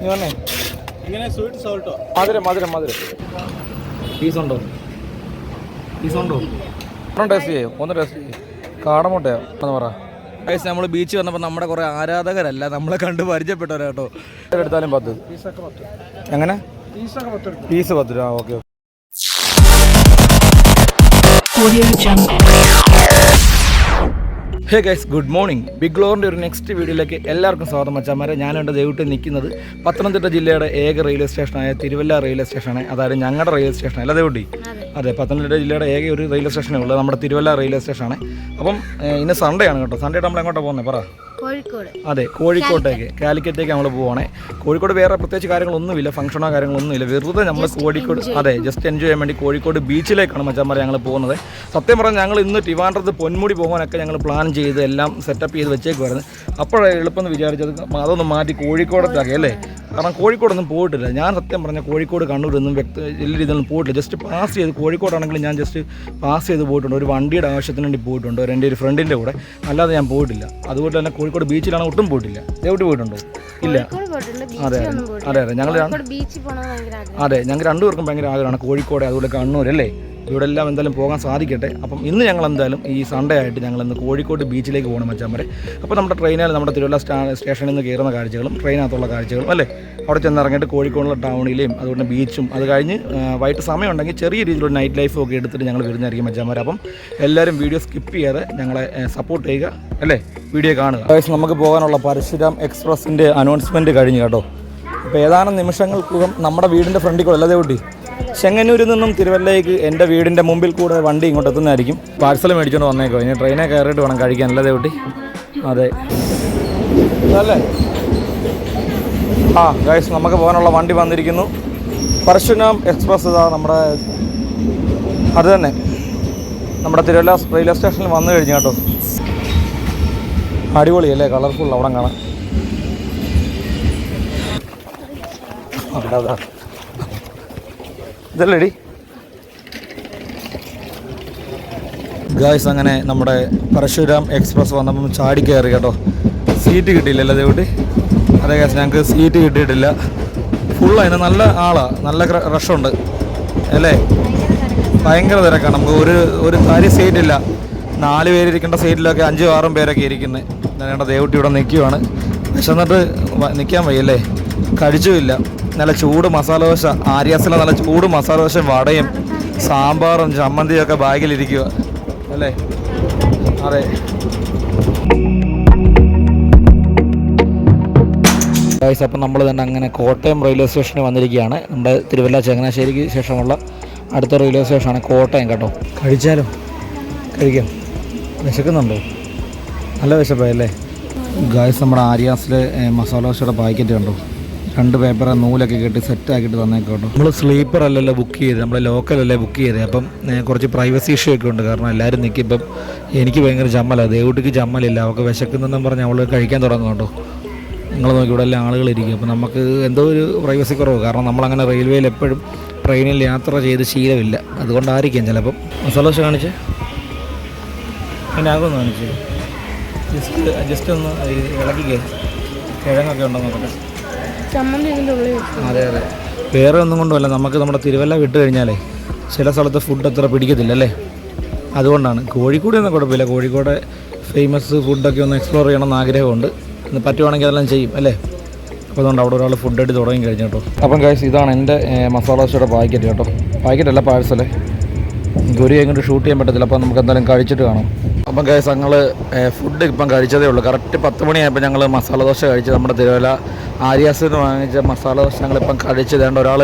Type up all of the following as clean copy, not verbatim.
ഇങ്ങനെ സ്വീറ്റ് സോൾട്ടോ മധുരം പീസുണ്ടോ ടേസ്റ്റ് ചെയ്യോ? ഒന്ന് ടേസ്റ്റ് ചെയ്യും. കാടമുട്ടയോ എന്ന് പറ. നമ്മൾ ബീച്ച് വന്നപ്പോൾ നമ്മുടെ കുറേ ആരാധകരല്ല, നമ്മളെ കണ്ട് പരിചയപ്പെട്ടവരാ കേട്ടോ. എടുത്താലും 10. എങ്ങനെ പീസ് 10 രൂപ? Okay. Hey guys, good morning. Big ഗ്ലോറിൻ്റെ ഒരു നെക്സ്റ്റ് വീഡിയോയിലേക്ക് എല്ലാവർക്കും സ്വാഗതം. മച്ചാമാരെ, ഞാനുണ്ട് ദൈവത്തിൽ നിൽക്കുന്നത് പത്തനംതിട്ട ജില്ലയുടെ ഏക റെയിൽവേ സ്റ്റേഷനായ തിരുവല്ല റെയിൽവേ സ്റ്റേഷനാണ്. അതായത് ഞങ്ങളുടെ റെയിൽവേ സ്റ്റേഷൻ അല്ല ദേവട്ടി. അതെ, പത്തനംതിട്ട ജില്ലയുടെ ഏക ഒരു റെയിൽവേ സ്റ്റേഷനേ ഉള്ളത് നമ്മുടെ തിരുവല്ല റെയിൽവേ സ്റ്റേഷനാണ്. അപ്പം ഇന്ന് സൺഡേ ആണ് കേട്ടോ. സൺഡേ നമ്മൾ എങ്ങോട്ടാണ് പോകുന്നത് പറ? അതെ, കോഴിക്കോട്ടേക്ക്, കാലിക്കറ്റേക്ക് നമ്മൾ പോവുകയാണെ. കോഴിക്കോട് വേറെ പ്രത്യേകിച്ച് കാര്യങ്ങളൊന്നുമില്ല, ഫംഗ്ഷനോ കാര്യങ്ങളൊന്നുമില്ല. വെറുതെ നമ്മൾ കോഴിക്കോട്, അതെ, ജസ്റ്റ് എൻജോയ് ചെയ്യാൻ വേണ്ടി കോഴിക്കോട് ബീച്ചിലേക്കാണ് മച്ചാന്മാരെ ഞങ്ങൾ പോകുന്നത്. സത്യം പറഞ്ഞാൽ ഞങ്ങൾ ഇന്ന് ട്രിവാൻഡ്രത്ത് പൊന്മുടി പോകാനൊക്കെ ഞങ്ങൾ പ്ലാൻ ചെയ്ത് എല്ലാം സെറ്റപ്പ് ചെയ്ത് വെച്ചേക്കുമായിരുന്നു. അപ്പോഴേ എളുപ്പമെന്ന് വിചാരിച്ചത് അതൊന്ന് മാറ്റി കോഴിക്കോടത്തേക്ക് അല്ലേ. കാരണം കോഴിക്കോടൊന്നും പോയിട്ടില്ല. ഞാൻ സത്യം പറഞ്ഞാൽ കോഴിക്കോട് കണ്ണൂരൊന്നും വലിയ രീതിയിലൊന്നും പോയിട്ടില്ല. ജസ്റ്റ് പാസ് ചെയ്ത്, കോഴിക്കോടാണെങ്കിലും ഞാൻ ജസ്റ്റ് പാസ് ചെയ്ത് പോയിട്ടുണ്ട്. ഒരു വണ്ടിയുടെ ആവശ്യത്തിന് വേണ്ടി പോയിട്ടുണ്ട്, എൻ്റെ ഒരു ഫ്രണ്ടിൻ്റെ കൂടെ. അല്ലാതെ ഞാൻ പോയിട്ടില്ല. അതുപോലെ തന്നെ കോഴിക്കോട് ബീച്ചിലാണ് ഒട്ടും പോയിട്ടില്ല. എവിടെ പോയിട്ടുണ്ടോ? ഇല്ല. അതെ ഞങ്ങൾ രണ്ടുപേർക്കും ഭയങ്കര ആഗ്രഹമാണ് കോഴിക്കോട്, അതുപോലെ കണ്ണൂർ അല്ലേ. ഇവിടെ എല്ലാം എന്തായാലും പോകാൻ സാധിക്കട്ടെ. അപ്പം ഇന്ന് ഞങ്ങൾ എന്തായാലും ഈ സൺഡേ ആയിട്ട് ഞങ്ങളിന്ന് കോഴിക്കോട് ബീച്ചിലേക്ക് പോകണം മച്ചാന്മാരെ. അപ്പോൾ നമ്മുടെ ട്രെയിനിൽ നമ്മുടെ തിരുവല്ല സ്റ്റേഷനിൽ നിന്ന് കയറുന്ന കാഴ്ചകളും ട്രെയിനകത്തുള്ള കാഴ്ചകളും അല്ലേ, അവിടെ ചെന്നിറങ്ങിയിട്ട് കോഴിക്കോടുള്ള ടൗണിലെയും അതുകൊണ്ട് ബീച്ചും, അത് കഴിഞ്ഞ് വൈകിട്ട് സമയമുണ്ടെങ്കിൽ ചെറിയ രീതിയിലുള്ള നൈറ്റ് ലൈഫും ഒക്കെ എടുത്തിട്ട് ഞങ്ങൾ വരുന്നതായിരിക്കും മച്ചാന്മാരെ. അപ്പം എല്ലാവരും വീഡിയോ സ്കിപ്പ് ചെയ്യാതെ ഞങ്ങളെ സപ്പോർട്ട് ചെയ്യുക അല്ലേ, വീഡിയോ കാണുക. നമുക്ക് പോകാനുള്ള പരശുരാം എക്സ്പ്രസിൻ്റെ അനൗൺസ്മെൻറ്റ് കഴിഞ്ഞു കേട്ടോ. അപ്പോൾ ഏതാനും നിമിഷങ്ങൾക്കകം നമ്മുടെ വീടിൻ്റെ ഫ്രണ്ടിൽ കൂടെ അല്ലാതെ കൂട്ടി ചെങ്ങന്നൂരിൽ നിന്നും തിരുവല്ലയ്ക്ക് എൻ്റെ വീടിൻ്റെ മുമ്പിൽ കൂടെ വണ്ടി ഇങ്ങോട്ട് എത്തുന്നതായിരിക്കും. പാഴ്സൽ മേടിച്ചുകൊണ്ട് വന്നേക്കോ. ഇനി ട്രെയിനെ കയറിയിട്ട് വേണം കഴിക്കാൻ അല്ലേ കുട്ടി? അതെ അല്ലേ. ഗൈസ്, നമുക്ക് പോകാനുള്ള വണ്ടി വന്നിരിക്കുന്നു. പരശുരാം എക്സ്പ്രസ് ഇതാ നമ്മുടെ, അത് തന്നെ നമ്മുടെ തിരുവല്ല റെയിൽവേ സ്റ്റേഷനിൽ വന്നു കഴിഞ്ഞു കേട്ടോ. അടിപൊളിയല്ലേ, കളർഫുൾ അവിടെ കാണാം. അതാ ഇതല്ലേടി ഗായ്സ്. അങ്ങനെ നമ്മുടെ പരശുരാം എക്സ്പ്രസ് വന്നപ്പം ചാടി കയറി കേട്ടോ. സീറ്റ് കിട്ടിയില്ലല്ലോ ദേവട്ടി? അതെ ഗായ്സ്, ഞങ്ങൾക്ക് സീറ്റ് കിട്ടിയിട്ടില്ല. ഫുള്ളായിരുന്നു. നല്ല ആളാണ്, നല്ല റഷുണ്ട് അല്ലേ. ഭയങ്കര തിരക്കാണ്. നമുക്ക് ഒരു കാര്യം സീറ്റില്ല. 4 പേരിരിക്കേണ്ട സീറ്റിലൊക്കെ 5-6 പേരൊക്കെ ഇരിക്കുന്നത്. ഞങ്ങളുടെ ദേവട്ടി ഇവിടെ നിൽക്കുവാണ്. വിശന്നിട്ട് നിൽക്കാൻ വയ്യല്ലേ. കഴിച്ചുമില്ല. നല്ല ചൂട് മസാല ദോശ, ആര്യാസിലെ നല്ല ചൂട് മസാല ദോശ, വടയും സാമ്പാറും ചമ്മന്തിയൊക്കെ ബാഗിലിരിക്കുക അല്ലേ. അതെ, അപ്പം നമ്മൾ തന്നെ അങ്ങനെ കോട്ടയം റെയിൽവേ സ്റ്റേഷനിൽ വന്നിരിക്കുകയാണ്. നമ്മുടെ തിരുവല്ല ചങ്ങനാശ്ശേരിക്ക് ശേഷമുള്ള അടുത്ത റെയിൽവേ സ്റ്റേഷനാണ് കോട്ടയം കേട്ടോ. കഴിച്ചാലോ? കഴിക്കാം. വിശക്കുന്നുണ്ടോ? നല്ല വിശപ്പായല്ലേ ഗായ്സ്. നമ്മുടെ ആര്യാസിലെ മസാല ദോശയുടെ പാക്കറ്റ് കണ്ടോ. 2 പേപ്പർ നൂലൊക്കെ കെട്ടി സെറ്റാക്കിയിട്ട് തന്നേക്കോട്ടോ. നമ്മൾ സ്ലീപ്പർ അല്ലല്ലോ ബുക്ക് ചെയ്ത്, നമ്മൾ ലോക്കലല്ലേ ബുക്ക് ചെയ്തത്. അപ്പം കുറച്ച് പ്രൈവസി ഇഷ്യൂ ഒക്കെ ഉണ്ട്. കാരണം എല്ലാവരും നിൽക്കുമ്പം എനിക്ക് ഭയങ്കര ചമ്മലാണ്, ദേവുട്ടിക്ക് ചമ്മലില്ല. അവൾക്ക് വിശക്കുന്നെന്നും പറഞ്ഞ് അവൾ കഴിക്കാൻ തുടങ്ങുന്നുണ്ടോ. നിങ്ങൾ നോക്കി ഇവിടെ എല്ലാം ആളുകളിരിക്കും. അപ്പം നമുക്ക് എന്തോ ഒരു പ്രൈവസി കുറവ്. കാരണം നമ്മളങ്ങനെ റെയിൽവേയിൽ എപ്പോഴും ട്രെയിനിൽ യാത്ര ചെയ്ത് ശീലമില്ല, അതുകൊണ്ടായിരിക്കും ചിലപ്പം. മസാല ദോശ കാണിച്ച് പിന്നെ ആകൊന്ന് കാണിച്ച് ജസ്റ്റ് ഒന്ന് ഇളക്കിക്കേ. കിഴങ്ങൊക്കെ ഉണ്ടോ നോക്കട്ടെ. അതെ അതെ, വേറെ ഒന്നും കൊണ്ടുമല്ല. നമുക്ക് നമ്മുടെ തിരുവല്ല വിട്ട് കഴിഞ്ഞാലേ ചില സ്ഥലത്ത് ഫുഡ് അത്ര പിടിക്കത്തില്ല അല്ലേ. അതുകൊണ്ടാണ്. കോഴിക്കോട് ഒന്നും കുഴപ്പമില്ല. കോഴിക്കോട് ഫേമസ് ഫുഡൊക്കെ ഒന്ന് എക്സ്പ്ലോർ ചെയ്യണമെന്ന് ആഗ്രഹമുണ്ട്. ഇന്ന് പറ്റുവാണെങ്കിൽ അതെല്ലാം ചെയ്യും അല്ലേ. അപ്പോൾ അതുകൊണ്ട് അവിടെ ഒരാൾ ഫുഡ് എടുത്ത് തുടങ്ങി കഴിഞ്ഞു കേട്ടോ. അപ്പം ഗൈസ്, ഇതാണ് എൻ്റെ മസാല ദോശയുടെ പാക്കറ്റ് കേട്ടോ. പാക്കറ്റല്ല, പാഴ്സലേ. ഗുരി എങ്ങോട്ട് ഷൂട്ട് ചെയ്യാൻ പറ്റത്തില്ല. അപ്പം നമുക്ക് എന്തായാലും കഴിച്ചിട്ട് കാണാം. അപ്പം ഗൈസ്, ഞങ്ങൾ ഫുഡ് ഇപ്പം കഴിച്ചതേ ഉള്ളൂ. കറക്റ്റ് 10 മണിയായപ്പോൾ ഞങ്ങൾ മസാല ദോശ കഴിച്ച് നമ്മുടെ തിരുവല്ല ആര്യാസിന് വാങ്ങിച്ച മസാല ദോശ ഞങ്ങളിപ്പം കഴിച്ച് തേണ്ട. ഒരാൾ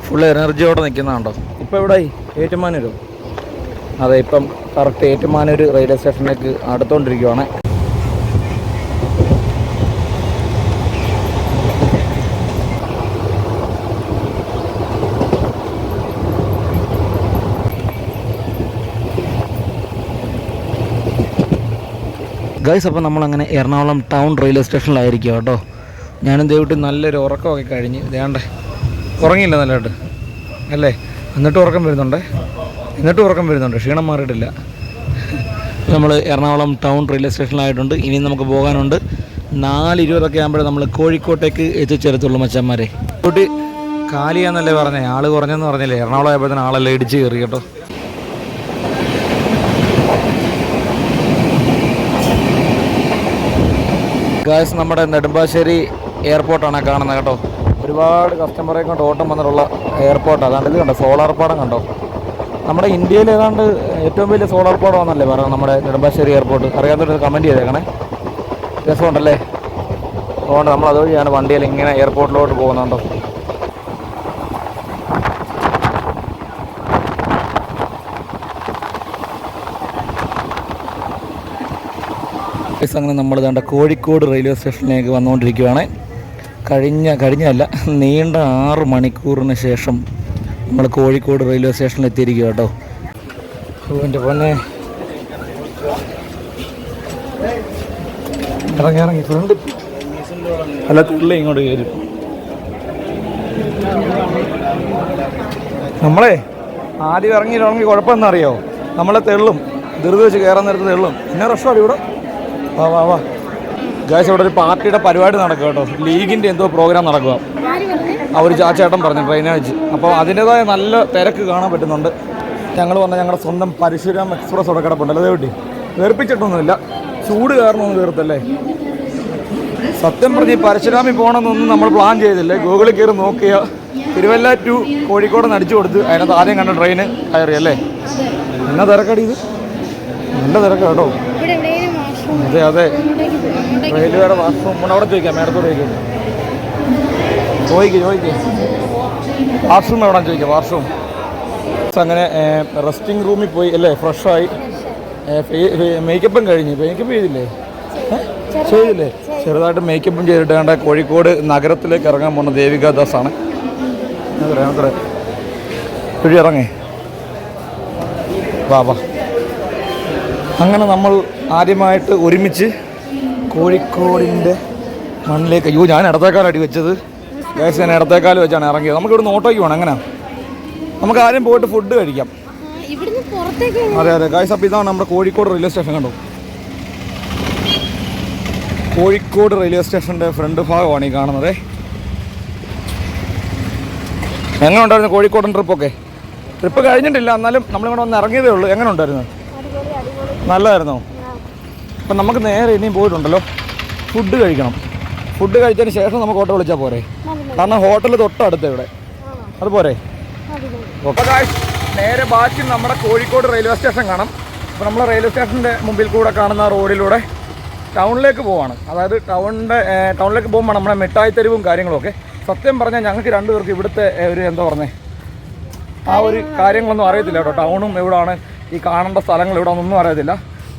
ഫുൾ എനർജിയോടെ നിൽക്കുന്നതുണ്ടോ. ഇപ്പോൾ എവിടെയായി? ഏറ്റുമാനൂരോ? അതെ, ഇപ്പം കറക്റ്റ് ഏറ്റുമാനൂർ റെയിൽവേ സ്റ്റേഷനിലേക്ക് അടുത്തുകൊണ്ടിരിക്കുവാണ്. ഗൈസ്, അപ്പോൾ നമ്മളങ്ങനെ എറണാകുളം ടൗൺ റെയിൽവേ സ്റ്റേഷനിലായിരിക്കും കേട്ടോ. ഞാനും ദേവിട്ട് നല്ലൊരു ഉറക്കമൊക്കെ കഴിഞ്ഞ് ദേണ്ടേ ഉറങ്ങിയില്ല നല്ലതായിട്ട് അല്ലേ. എന്നിട്ടും ഉറക്കം വരുന്നുണ്ട്, ക്ഷീണം മാറിയിട്ടില്ല. നമ്മൾ എറണാകുളം ടൗൺ റെയിൽവേ സ്റ്റേഷനിലായിട്ടുണ്ട്. ഇനി നമുക്ക് പോകാനുണ്ട് 4:20 ആകുമ്പോഴേ നമ്മൾ കോഴിക്കോട്ടേക്ക് എത്തിച്ചേരത്തുള്ളൂ മച്ചാന്മാരെ. കോഴിക്കോട്ട് കാലിയാന്നല്ലേ പറഞ്ഞേ, ആള് കുറഞ്ഞെന്ന് പറഞ്ഞില്ലേ. എറണാകുളം ആയപ്പോഴത്തേന് ആളെല്ലാം ഇടിച്ച് കയറി കേട്ടോ. ഗായ്സ്, നമ്മുടെ നെടുമ്പാശ്ശേരി എയർപോർട്ടാണ് കാണുന്നത് കേട്ടോ. ഒരുപാട് കസ്റ്റമറെ കൊണ്ട് ഓട്ടം വന്നിട്ടുള്ള എയർപോർട്ട്. അതാണ്ട് ഇത് കണ്ടോ, സോളാർ പാടം കണ്ടോ. നമ്മുടെ ഇന്ത്യയിൽ ഏതാണ്ട് ഏറ്റവും വലിയ സോളാർ പാടമാണെന്നല്ലേ പറയുന്നത് നമ്മുടെ നെടുമ്പാശ്ശേരി എയർപോർട്ട്. അറിയാത്തൊരു കമൻറ്റ് ചെയ്തേക്കണേ. രസമുണ്ടല്ലേ. അതുകൊണ്ട് നമ്മൾ അതുവഴിയാണ് വണ്ടിയിൽ ഇങ്ങനെ എയർപോർട്ടിലോട്ട് പോകുന്നുണ്ടോ. അങ്ങനെ നമ്മൾ വേണ്ട കോഴിക്കോട് റെയിൽവേ സ്റ്റേഷനിലേക്ക് വന്നുകൊണ്ടിരിക്കുകയാണ്. കഴിഞ്ഞല്ല നീണ്ട 6 മണിക്കൂറിന് ശേഷം നമ്മൾ കോഴിക്കോട് റെയിൽവേ സ്റ്റേഷനിൽ എത്തിയിരിക്കുക കേട്ടോ. എൻ്റെ പൊന്നെ, ഇറങ്ങി ഫ്രണ്ട് അല്ല തുള്ളി ഇങ്ങോട്ട് കയറി. നമ്മളെ ആദ്യം ഇറങ്ങി കുഴപ്പമെന്നറിയോ, നമ്മളെ തെള്ളും ധൃതി വെച്ച് കയറാൻ നേരത്ത് തെള്ളും. പിന്നെ റഷാണ് ഇവിടെ. വാ ഗായ്സ്, ഇവിടെ ഒരു പാർട്ടിയുടെ പരിപാടി നടക്കുക കേട്ടോ. ലീഗിൻ്റെ എന്തോ പ്രോഗ്രാം നടക്കുക. ഒരു ചേട്ടൻ പറഞ്ഞു ട്രെയിനെ വെച്ച്. അപ്പോൾ അതിൻ്റെതായ നല്ല തിരക്ക് കാണാൻ പറ്റുന്നുണ്ട്. ഞങ്ങൾ പറഞ്ഞാൽ ഞങ്ങളുടെ സ്വന്തം പരശുരാം എക്സ്പ്രസ് അവിടെ കിടപ്പുണ്ടല്ലോ. അതേ വേണ്ടി വേർപ്പിച്ചിട്ടൊന്നുമില്ല, ചൂട് കാരണമൊന്നും തീർത്തല്ലേ. സത്യം പറഞ്ഞ് ഈ പരശുരാമിൽ പോകണമെന്നൊന്നും നമ്മൾ പ്ലാൻ ചെയ്തില്ലേ. ഗൂഗിളിൽ കയറി നോക്കിയ തിരുവല്ല ടു കോഴിക്കോട് അടിച്ചു കൊടുത്ത് അതിനകത്ത് ആദ്യം കണ്ട ട്രെയിന് കയറി അല്ലേ. എന്നാ തിരക്കടി, ഇത് നല്ല തിരക്ക് കേട്ടോ. അതെ റെയിൽവേയുടെ വാഷ്റൂം അവിടെ ചോദിക്കാം, മേടത്തോട് ചോദിക്കും വാഷ്റൂം എവിടെ ചോദിക്കാം. വാഷ്റൂം അങ്ങനെ റെസ്റ്റിംഗ് റൂമിൽ പോയി അല്ലേ, ഫ്രഷായി. മേക്കപ്പും കഴിഞ്ഞ്. മേക്കപ്പ് ചെയ്തില്ലേ? ചെറുതായിട്ട് മേക്കപ്പും ചെയ്തിട്ട് വേണ്ട കോഴിക്കോട് നഗരത്തിലേക്ക് ഇറങ്ങാൻ പോകുന്ന ദേവിക ദാസാണ്. ഇറങ്ങേ വാ. അങ്ങനെ നമ്മൾ ആദ്യമായിട്ട് ഒരുമിച്ച് കോഴിക്കോടിൻ്റെ മണ്ണിലേക്ക്. അയ്യോ, ഞാൻ ഇടത്തേക്കാലടി വെച്ചത് ഗൈസ്. ഞാൻ ഇടത്തേക്കാൽ വെച്ചാണ് ഇറങ്ങിയത്. നമുക്കിവിടെ ഓട്ടോയ്ക്ക് വേണം. എങ്ങനെ നമുക്ക് ആദ്യം പോയിട്ട് ഫുഡ് കഴിക്കാം. അതെ ഗൈസ്. അപ്പോൾ ഇതാണ് നമ്മുടെ കോഴിക്കോട് റെയിൽവേ സ്റ്റേഷൻ കണ്ടോ. കോഴിക്കോട് റെയിൽവേ സ്റ്റേഷൻ്റെ ഫ്രണ്ട് ഭാഗമാണ് ഈ കാണുന്നത്. എങ്ങനെ ഉണ്ടായിരുന്നു കോഴിക്കോടൻ ട്രിപ്പൊക്കെ? ട്രിപ്പ് കഴിഞ്ഞിട്ടില്ല, എന്നാലും നമ്മളിവിടെ വന്ന് ഇറങ്ങിയതേ ഉള്ളൂ. എങ്ങനെ ഉണ്ടായിരുന്നു? നല്ലതായിരുന്നോ? അപ്പം നമുക്ക് നേരെ ഇനിയും പോയിട്ടുണ്ടല്ലോ ഫുഡ് കഴിക്കണം. ഫുഡ് കഴിച്ചതിന് ശേഷം നമുക്ക് ഓട്ടോ വിളിച്ചാൽ പോരെ, കാരണം ഹോട്ടൽ തൊട്ടടുത്ത് ഇവിടെ. അതുപോരെ? ഓക്കെ ഗായ്സ്, നേരെ ബാക്കി നമ്മുടെ കോഴിക്കോട് റെയിൽവേ സ്റ്റേഷൻ കാണാം. അപ്പോൾ നമ്മൾ റെയിൽവേ സ്റ്റേഷൻ്റെ മുമ്പിൽ കൂടെ കാണുന്ന റോഡിലൂടെ ടൗണിലേക്ക് പോവാണ്. അതായത് ടൗണിലേക്ക് പോകുമ്പോൾ നമ്മുടെ മിഠായി തെരുവും കാര്യങ്ങളൊക്കെ. സത്യം പറഞ്ഞാൽ ഞങ്ങൾക്ക് രണ്ടുപേർക്ക് ഇവിടുത്തെ ഒരു എന്താ പറഞ്ഞേ ആ ഒരു കാര്യങ്ങളൊന്നും അറിയത്തില്ല കേട്ടോ. ടൗണും എവിടെയാണ്, ഈ കാണേണ്ട സ്ഥലങ്ങൾ എവിടെയാണെന്നൊന്നും അറിയത്തില്ല.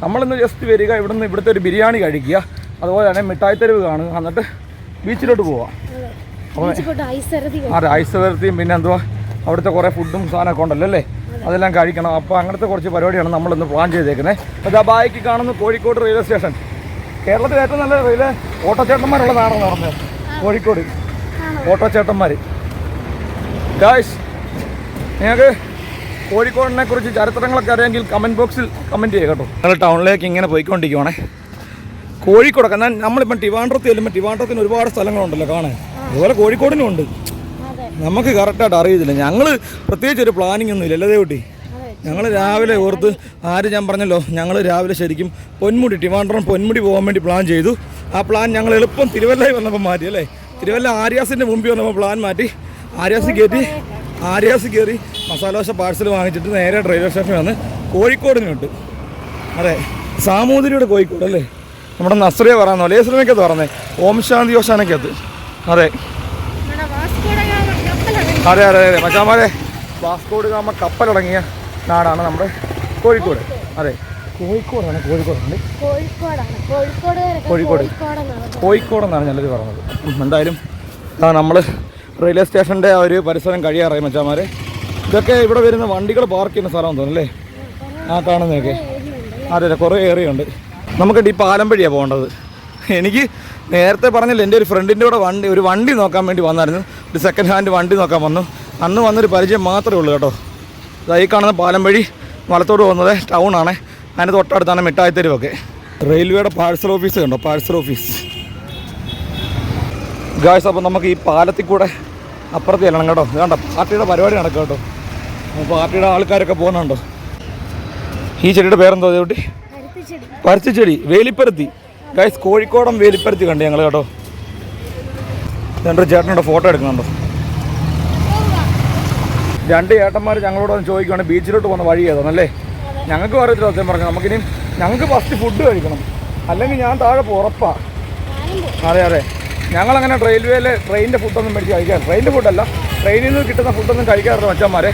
നമ്മളിന്ന് ജസ്റ്റ് വരിക, ഇവിടുത്തെ ഒരു ബിരിയാണി കഴിക്കുക, അതുപോലെ തന്നെ മിഠായി തെരുവ് കാണുക, എന്നിട്ട് ബീച്ചിലോട്ട് പോവാം. അതെ, ഐസ് വരത്തിയും പിന്നെ എന്തുവാ അവിടുത്തെ കുറേ ഫുഡും സാധനമൊക്കെ ഉണ്ടല്ലോ അല്ലേ, അതെല്ലാം കഴിക്കണം. അപ്പോൾ അങ്ങനത്തെ കുറച്ച് പരിപാടിയാണ് നമ്മളിന്ന് പ്ലാൻ ചെയ്തേക്കുന്നത്. അപ്പോൾ ബാക്കി കാണുന്ന കോഴിക്കോട് റെയിൽവേ സ്റ്റേഷൻ കേരളത്തിൽ ഏറ്റവും നല്ല റെയിൽവേ ഓട്ടോച്ചേട്ടന്മാരുള്ളതാണെന്ന് പറഞ്ഞത്. കോഴിക്കോട് ഓട്ടോച്ചേട്ടന്മാർ. ഗായ്സ്, നിങ്ങൾക്ക് കോഴിക്കോടിനെ കുറിച്ച് ചരിത്രങ്ങളൊക്കെ അറിയാമെങ്കിൽ കമൻറ്റ് ബോക്സിൽ കമൻറ്റ് ചെയ്യുക കേട്ടോ. ഞങ്ങൾ ടൗണിലേക്ക് ഇങ്ങനെ പോയിക്കൊണ്ടിരിക്കുവാണേ. കോഴിക്കോടൊക്കെ എന്നാൽ നമ്മളിപ്പം ട്രിവാൻഡ്രത്ത് ചെല്ലുമ്പോൾ ട്രിവാൻഡ്രത്തിന് ഒരുപാട് സ്ഥലങ്ങളുണ്ടല്ലോ കാണാൻ. അതുപോലെ കോഴിക്കോടിനും ഉണ്ട്. നമുക്ക് കറക്റ്റായിട്ട് അറിയത്തില്ല. ഞങ്ങൾ പ്രത്യേകിച്ച് ഒരു പ്ലാനിങ് ഒന്നും ഇല്ല അല്ലേ കുട്ടി. ഞങ്ങൾ രാവിലെ ഓർത്ത് ഞാൻ പറഞ്ഞല്ലോ, ഞങ്ങൾ രാവിലെ ശരിക്കും ട്രിവാൻഡ്രം പൊന്മുടി പോകാൻ വേണ്ടി പ്ലാൻ ചെയ്തു. ആ പ്ലാൻ ഞങ്ങൾ എളുപ്പം തിരുവല്ലയിൽ വന്നപ്പോൾ മാറ്റി അല്ലേ. തിരുവല്ല ആര്യാസിൻ്റെ മുമ്പിൽ വന്നപ്പോൾ പ്ലാൻ മാറ്റി ആര്യാസ് കയറി മസാല ദോശ പാഴ്സൽ വാങ്ങിച്ചിട്ട് നേരെ റെയിൽവേ സ്റ്റേഷനിൽ വന്ന് കോഴിക്കോടിന് വിട്ടു. അതെ, സാമൂതിരിയുടെ കോഴിക്കോട് അല്ലേ. നമ്മുടെ നസ്രിയ പറയാൻ പോലെ സിനിമയ്ക്കകത്ത് പറഞ്ഞത് ഓം ശാന്തി ഓശാനക്കകത്ത്. അതെ അതെ അതെ അതെ മച്ചാമാരെ, വാസ്കോഡ് ഗാമ കപ്പലിറങ്ങിയ നാടാണ് നമ്മുടെ കോഴിക്കോട്. അതെ, കോഴിക്കോടാണ് കോഴിക്കോടെന്നാണ് ഞാനത് പറഞ്ഞത്. എന്തായാലും നമ്മൾ റെയിൽവേ സ്റ്റേഷൻ്റെ ആ ഒരു പരിസരം കഴിയാറായി മച്ചാമാരെ. ഇതൊക്കെ ഇവിടെ വരുന്ന വണ്ടികൾ പാർക്ക് ചെയ്യുന്ന സ്ഥലം തോന്നുന്നല്ലേ, ആ കാണുന്നതൊക്കെ. അതെ, കുറേ ഏറിയുണ്ട്. നമുക്കിട്ട് ഈ പാലം വഴിയാണ് പോകേണ്ടത്. എനിക്ക് നേരത്തെ പറഞ്ഞില്ല, എൻ്റെ ഒരു ഫ്രണ്ടിൻ്റെ കൂടെ ഒരു വണ്ടി നോക്കാൻ വേണ്ടി വന്നായിരുന്നു. ഒരു സെക്കൻഡ് ഹാൻഡ് വണ്ടി നോക്കാൻ വന്നു. അന്ന് വന്നൊരു പരിചയം മാത്രമേ ഉള്ളൂ കേട്ടോ. ഈ കാണുന്ന പാലം വഴി വലത്തോട് പോകുന്നത് ടൗണാണ്. അതിന് തൊട്ടടുത്താണ് മിഠായി തെരുവൊക്കെ. റെയിൽവേയുടെ പാഴ്സൽ ഓഫീസ് കണ്ടോ, പാഴ്സൽ ഓഫീസ്. ഗായ്സ് അപ്പോൾ നമുക്ക് ഈ പാലത്തിൽ കൂടെ അപ്പുറത്ത് ചെല്ലണം കേട്ടോ. ഇത് കണ്ടോ പാർട്ടിയുടെ പരിപാടി നടക്കും കേട്ടോ. പാർട്ടിയുടെ ആൾക്കാരൊക്കെ പോകുന്നുണ്ടോ. ഈ ചെടിയുടെ പേരെന്തോ ചേട്ടി? പരുത്തിച്ചെടി, വേലിപ്പരുത്തി. ഗായ്സ് കോഴിക്കോടൻ വേലിപ്പരുത്തി കണ്ടു ഞങ്ങൾ കേട്ടോ. രണ്ട് ചേട്ടനോട് ഫോട്ടോ എടുക്കുന്നുണ്ടോ. രണ്ട് ചേട്ടന്മാർ ഞങ്ങളോട് വന്ന് ചോദിക്കുവാണെങ്കിൽ ബീച്ചിലോട്ട് പോകുന്ന വഴി ഏതാണല്ലേ. ഞങ്ങൾക്ക് അറിയത്തില്ല സത്യം പറഞ്ഞു. നമുക്കിനി ഞങ്ങൾക്ക് ഫസ്റ്റ് ഫുഡ് കഴിക്കണം, അല്ലെങ്കിൽ ഞാൻ താഴെ ഉറപ്പാണ്. അതെ അതെ, ഞങ്ങളങ്ങനെ ട്രെയിനിൻ്റെ ഫുഡൊന്നും മേടിച്ച് കഴിക്കാറ്. ട്രെയിനിൻ്റെ ഫുഡല്ല, ട്രെയിനിൽ നിന്ന് കിട്ടുന്ന ഫുഡൊന്നും കഴിക്കാറുണ്ട് മച്ചന്മാരെ.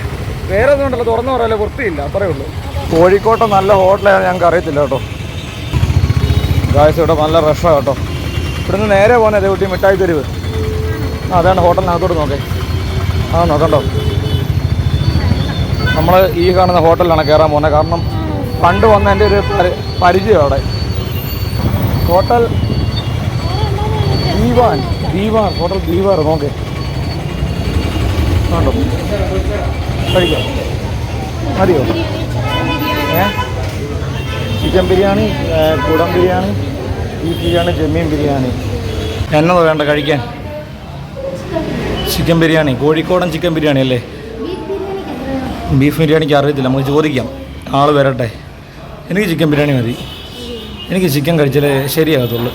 വേറെ ഒന്നും ഉണ്ടല്ലോ, തുറന്നു പറയാലോ, വൃത്തിയില്ല, അത്രയേ ഉള്ളൂ. കോഴിക്കോട്ടെ നല്ല ഹോട്ടലാണ്, ഞങ്ങൾക്ക് അറിയത്തില്ല കേട്ടോ. ഗായ്സ് ഇവിടെ നല്ല റഷാണ് കേട്ടോ. ഇവിടുന്ന് നേരെ പോകുന്നത് കുട്ടി മിഠായി തെരുവ്. അതാണ് ഹോട്ടലിനകത്തോട്ട് നോക്കേ. നോക്കണ്ടോ, നമ്മൾ ഈ കാണുന്ന ഹോട്ടലിലാണ് കയറാൻ പോകുന്നത്. കാരണം പണ്ട് വന്ന എൻ്റെ ഒരു പരിചയം അവിടെ. ഹോട്ടൽ ദീവാർ, ഹോട്ടൽ ദീവാർ നോക്കേ. കണ്ടോ, കഴിക്കാം, മതിയോ? ചിക്കൻ ബിരിയാണി, കുടം ബിരിയാണി, ബീഫ് ബിരിയാണി, ചെമ്മീൻ ബിരിയാണി. എന്നതോ വേണ്ട കഴിക്കാൻ? ചിക്കൻ ബിരിയാണി, കോഴിക്കോടൻ ചിക്കൻ ബിരിയാണി അല്ലേ? ബീഫ് ബിരിയാണിക്ക് അറിയത്തില്ല, നമുക്ക് ചോദിക്കാം, ആൾ വരട്ടെ. എനിക്ക് ചിക്കൻ ബിരിയാണി മതി. എനിക്ക് ചിക്കൻ കഴിച്ചാലേ ശരിയാകത്തുള്ളൂ.